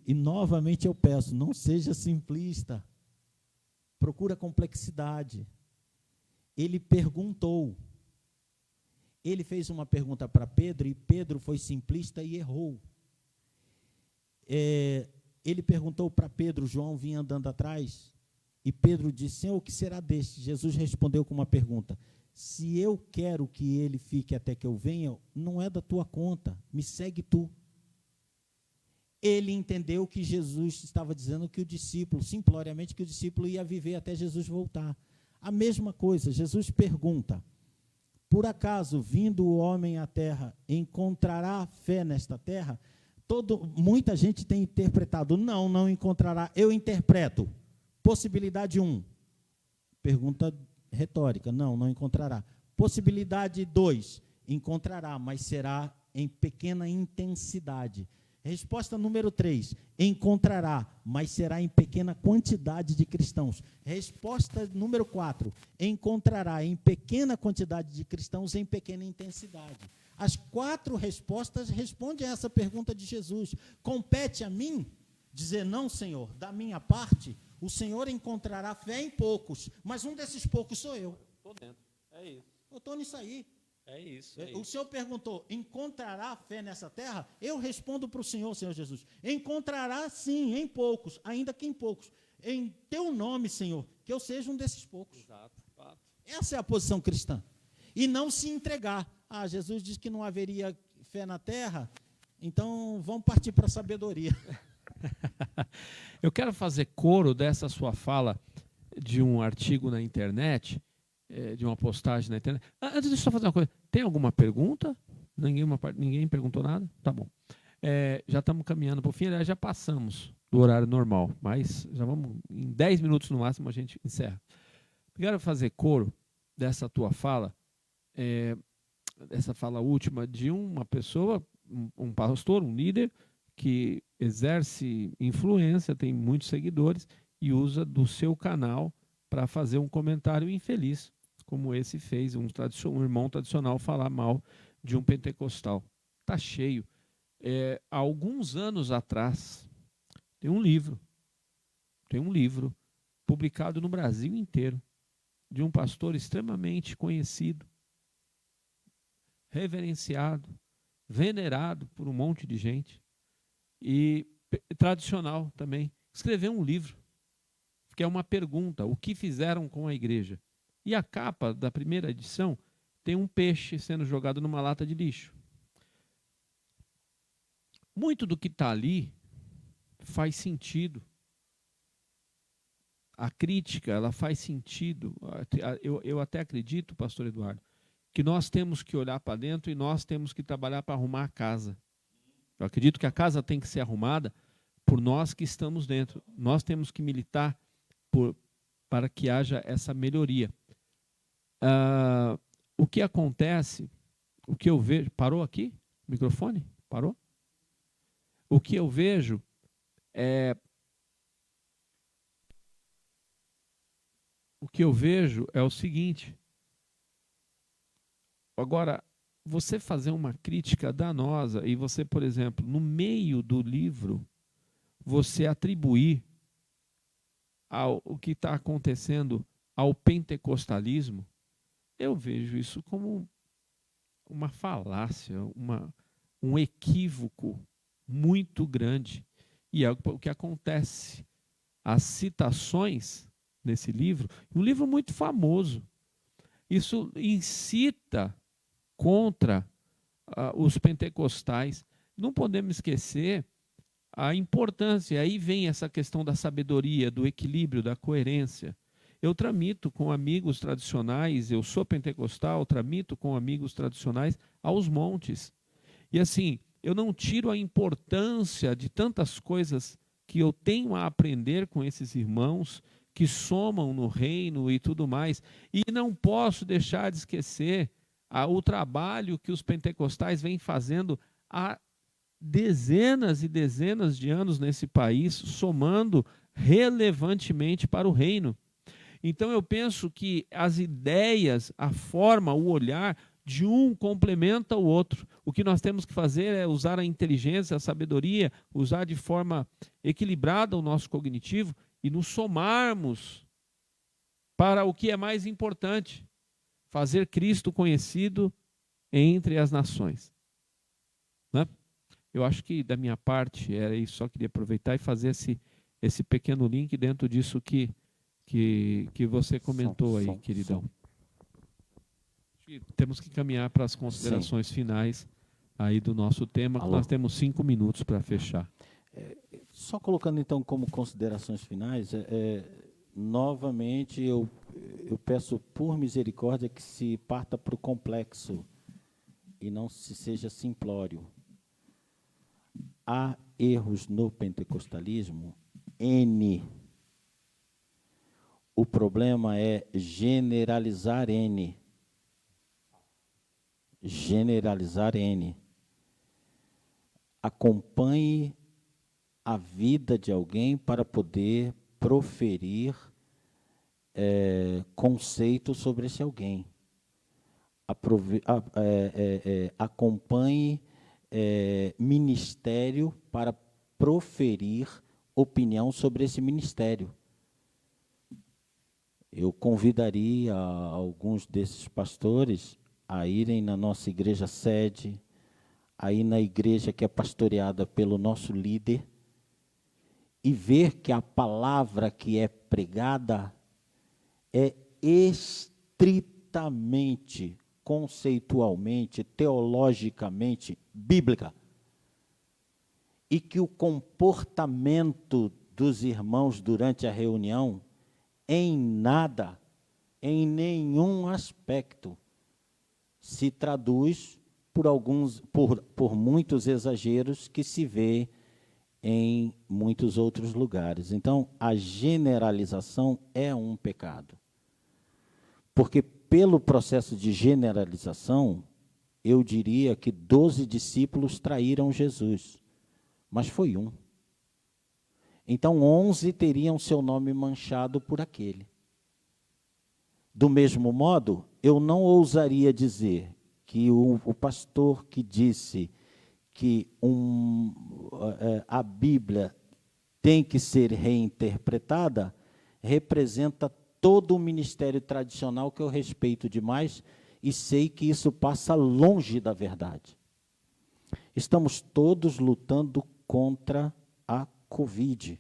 E novamente eu peço, não seja simplista. Procura complexidade. Ele perguntou. Ele fez uma pergunta para Pedro e Pedro foi simplista e errou. Ele perguntou para Pedro, João vinha andando atrás, e Pedro disse, Senhor, o que será deste? Jesus respondeu com uma pergunta, se eu quero que ele fique até que eu venha, não é da tua conta, me segue tu. Ele entendeu que Jesus estava dizendo que o discípulo, simploriamente, que o discípulo ia viver até Jesus voltar. A mesma coisa, Jesus pergunta, por acaso, vindo o homem à terra, encontrará fé nesta terra? Muita gente tem interpretado, não encontrará. Eu interpreto, possibilidade 1, pergunta retórica, não encontrará. Possibilidade 2, encontrará, mas será em pequena intensidade. Resposta número 3, encontrará, mas será em pequena quantidade de cristãos. Resposta número 4, encontrará em pequena quantidade de cristãos em pequena intensidade. As 4 respostas respondem a essa pergunta de Jesus. Compete a mim dizer, não, Senhor, da minha parte, o Senhor encontrará fé em poucos, mas um desses poucos sou eu. Estou dentro, é isso. Eu estou nisso aí. É isso. O Senhor perguntou, encontrará fé nessa terra? Eu respondo para o Senhor, Senhor Jesus, encontrará sim, em poucos, ainda que em poucos. Em teu nome, Senhor, que eu seja um desses poucos. Exato. Essa é a posição cristã. E não se entregar. Ah, Jesus disse que não haveria fé na terra, então vamos partir para a sabedoria. Eu quero fazer coro dessa sua fala de um artigo na internet, de uma postagem na internet. Antes de só fazer uma coisa, tem alguma pergunta? Ninguém perguntou nada? Tá bom. Já estamos caminhando para o fim, aliás, já passamos do horário normal, mas já vamos, em 10 minutos no máximo a gente encerra. Quero fazer coro dessa tua fala, essa fala última de uma pessoa, um pastor, um líder, que exerce influência, tem muitos seguidores e usa do seu canal para fazer um comentário infeliz, como esse fez um irmão tradicional falar mal de um pentecostal. Está cheio. Há alguns anos atrás, tem um livro publicado no Brasil inteiro, de um pastor extremamente conhecido, reverenciado, venerado por um monte de gente, e tradicional também, escreveu um livro, que é uma pergunta, o que fizeram com a igreja? E a capa da primeira edição tem um peixe sendo jogado numa lata de lixo. Muito do que está ali faz sentido. A crítica, ela faz sentido. Eu até acredito, pastor Eduardo, que nós temos que olhar para dentro e nós temos que trabalhar para arrumar a casa. Eu acredito que a casa tem que ser arrumada por nós que estamos dentro. Nós temos que militar para que haja essa melhoria. O que acontece, o que eu vejo... Parou aqui o microfone? Parou? O que eu vejo é... O que eu vejo é o seguinte. Agora, você fazer uma crítica danosa e você, por exemplo, no meio do livro, você atribuir o que está acontecendo ao pentecostalismo, eu vejo isso como uma falácia, um equívoco muito grande. E é o que acontece. As citações nesse livro, um livro muito famoso, isso incita contra os pentecostais. Não podemos esquecer a importância, aí vem essa questão da sabedoria, do equilíbrio, da coerência. Eu tramito com amigos tradicionais, eu sou pentecostal, tramito com amigos tradicionais aos montes. E assim, eu não tiro a importância de tantas coisas que eu tenho a aprender com esses irmãos que somam no reino e tudo mais. E não posso deixar de esquecer o trabalho que os pentecostais vêm fazendo há dezenas e dezenas de anos nesse país, somando relevantemente para o reino. Então eu penso que as ideias, a forma, o olhar de um complementa o outro. O que nós temos que fazer é usar a inteligência, a sabedoria, usar de forma equilibrada o nosso cognitivo e nos somarmos para o que é mais importante, fazer Cristo conhecido entre as nações. Né? Eu acho que da minha parte era isso, só queria aproveitar e fazer esse pequeno link dentro disso que você comentou aí, queridão. Temos que caminhar para as considerações finais aí do nosso tema, que nós temos 5 minutos para fechar. Só colocando então como considerações finais, novamente eu peço por misericórdia que se parta para o complexo e não se seja simplório. Há erros no pentecostalismo, N. O problema é generalizar N. Generalizar N. acompanhe a vida de alguém para poder proferir conceitos sobre esse alguém. Acompanhe ministério para proferir opinião sobre esse ministério. Eu convidaria alguns desses pastores a irem na nossa igreja sede, a ir na igreja que é pastoreada pelo nosso líder, e ver que a palavra que é pregada é estritamente, conceitualmente, teologicamente bíblica. E que o comportamento dos irmãos durante a reunião, em nada, em nenhum aspecto, se traduz por muitos exageros que se vê em muitos outros lugares. Então, a generalização é um pecado. Porque pelo processo de generalização, eu diria que 12 discípulos traíram Jesus, mas foi um. Então, 11 teriam seu nome manchado por aquele. Do mesmo modo, eu não ousaria dizer que o pastor que disse que a Bíblia tem que ser reinterpretada, representa todo o ministério tradicional que eu respeito demais e sei que isso passa longe da verdade. Estamos todos lutando contra a Covid.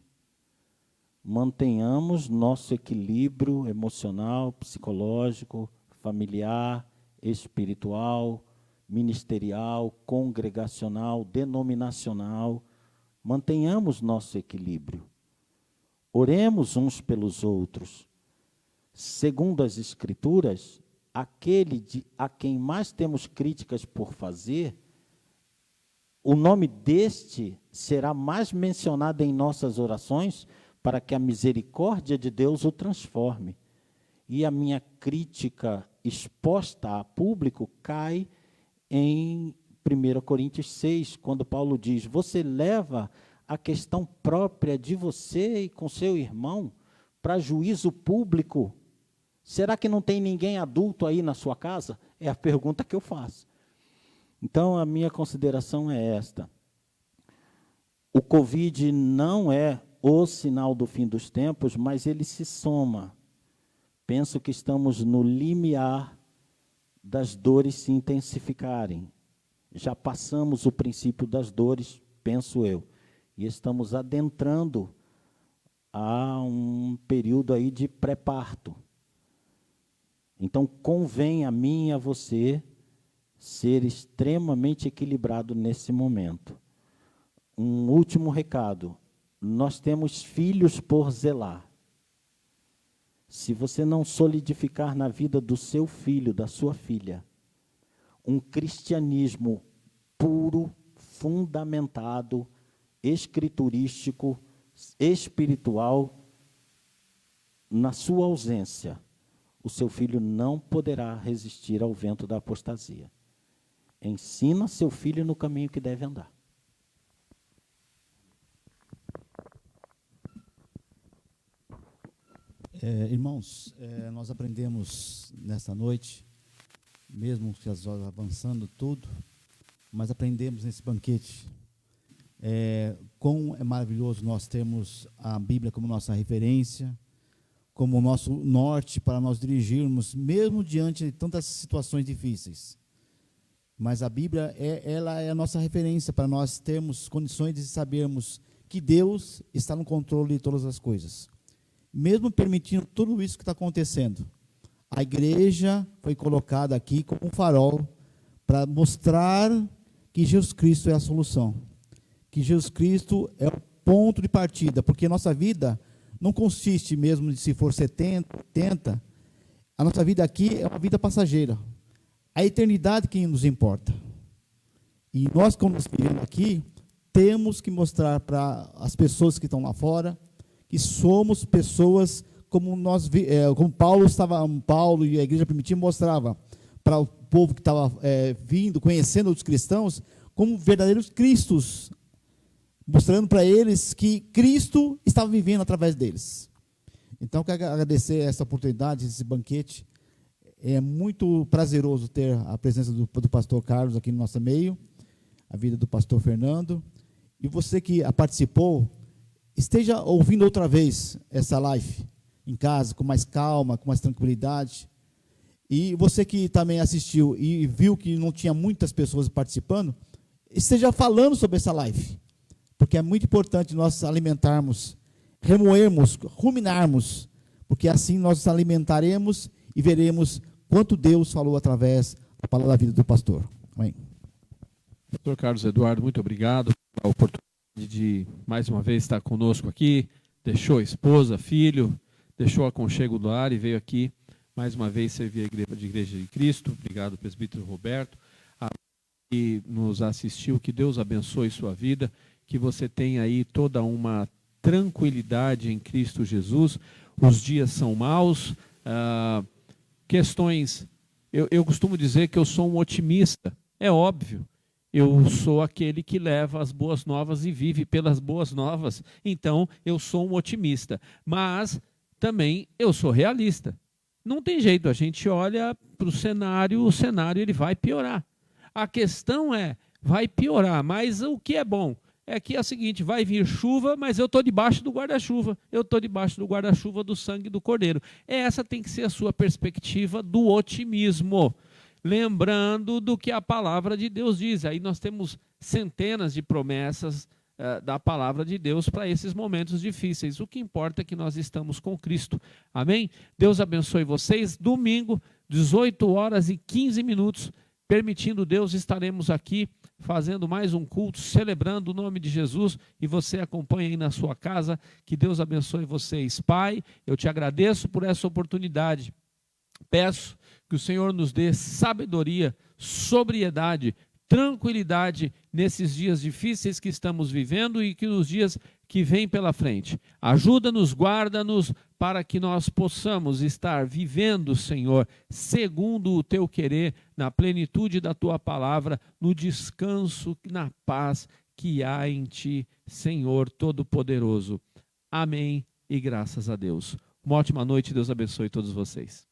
Mantenhamos nosso equilíbrio emocional, psicológico, familiar, espiritual, ministerial, congregacional, denominacional. Mantenhamos nosso equilíbrio. Oremos uns pelos outros. Segundo as Escrituras, aquele a quem mais temos críticas por fazer, o nome deste será mais mencionado em nossas orações para que a misericórdia de Deus o transforme. E a minha crítica exposta a público cai em 1 Coríntios 6, quando Paulo diz, você leva a questão própria de você e com seu irmão para juízo público. Será que não tem ninguém adulto aí na sua casa? É a pergunta que eu faço. Então, a minha consideração é esta. O Covid não é o sinal do fim dos tempos, mas ele se soma. Penso que estamos no limiar das dores se intensificarem. Já passamos o princípio das dores, penso eu, e estamos adentrando a um período aí de pré-parto. Então, convém a mim e a você ser extremamente equilibrado nesse momento. Um último recado. Nós temos filhos por zelar. Se você não solidificar na vida do seu filho, da sua filha, um cristianismo puro, fundamentado, escriturístico, espiritual, na sua ausência, o seu filho não poderá resistir ao vento da apostasia. Ensina seu filho no caminho que deve andar. Irmãos, nós aprendemos nesta noite, mesmo que as horas avançando tudo, mas aprendemos nesse banquete como é maravilhoso nós termos a Bíblia como nossa referência, como nosso norte para nós dirigirmos, mesmo diante de tantas situações difíceis. Mas a Bíblia, ela é a nossa referência para nós termos condições de sabermos que Deus está no controle de todas as coisas. Mesmo permitindo tudo isso que está acontecendo, a igreja foi colocada aqui como um farol para mostrar que Jesus Cristo é a solução, que Jesus Cristo é o ponto de partida, porque nossa vida não consiste mesmo de se for 70, 80, a nossa vida aqui é uma vida passageira, a eternidade que nos importa. E nós, como nós vivemos aqui, temos que mostrar para as pessoas que estão lá fora, que somos pessoas como como Paulo e a igreja primitiva mostrava para o povo que estava vindo, conhecendo os cristãos, como verdadeiros cristos, mostrando para eles que Cristo estava vivendo através deles. Então, eu quero agradecer essa oportunidade, esse banquete. É muito prazeroso ter a presença do pastor Carlos aqui no nosso meio, a vida do pastor Fernando. E você que participou, esteja ouvindo outra vez essa live em casa, com mais calma, com mais tranquilidade. E você que também assistiu e viu que não tinha muitas pessoas participando, esteja falando sobre essa live, porque é muito importante nós alimentarmos, remoermos, ruminarmos, porque assim nós nos alimentaremos e veremos quanto Deus falou através da palavra da vida do pastor. Amém. Pastor Carlos Eduardo, muito obrigado pela oportunidade de mais uma vez estar conosco aqui. Deixou a esposa, filho, deixou o aconchego do lar e veio aqui mais uma vez servir a Igreja de Cristo. Obrigado, presbítero Roberto, que nos assistiu. Que Deus abençoe sua vida, que você tenha aí toda uma tranquilidade em Cristo Jesus. Os dias são maus, questões... Eu costumo dizer que eu sou um otimista, é óbvio. Eu sou aquele que leva as boas novas e vive pelas boas novas. Então, eu sou um otimista. Mas também eu sou realista. Não tem jeito, a gente olha para o cenário ele vai piorar. A questão é, vai piorar, mas o que é bom é que é o seguinte, vai vir chuva, mas eu estou debaixo do guarda-chuva. Eu estou debaixo do guarda-chuva do sangue do Cordeiro. Essa tem que ser a sua perspectiva do otimismo. Lembrando do que a palavra de Deus diz. Aí nós temos centenas de promessas da palavra de Deus para esses momentos difíceis. O que importa é que nós estamos com Cristo. Amém? Deus abençoe vocês. Domingo, 18h15, permitindo Deus, estaremos aqui fazendo mais um culto, celebrando o nome de Jesus, e você acompanha aí na sua casa. Que Deus abençoe vocês. Pai, eu te agradeço por essa oportunidade. Peço que o Senhor nos dê sabedoria, sobriedade, tranquilidade nesses dias difíceis que estamos vivendo e que nos dias que vêm pela frente. Ajuda-nos, guarda-nos, para que nós possamos estar vivendo, Senhor, segundo o teu querer, na plenitude da tua palavra, no descanso, na paz que há em ti, Senhor Todo-Poderoso. Amém e graças a Deus. Uma ótima noite, Deus abençoe todos vocês.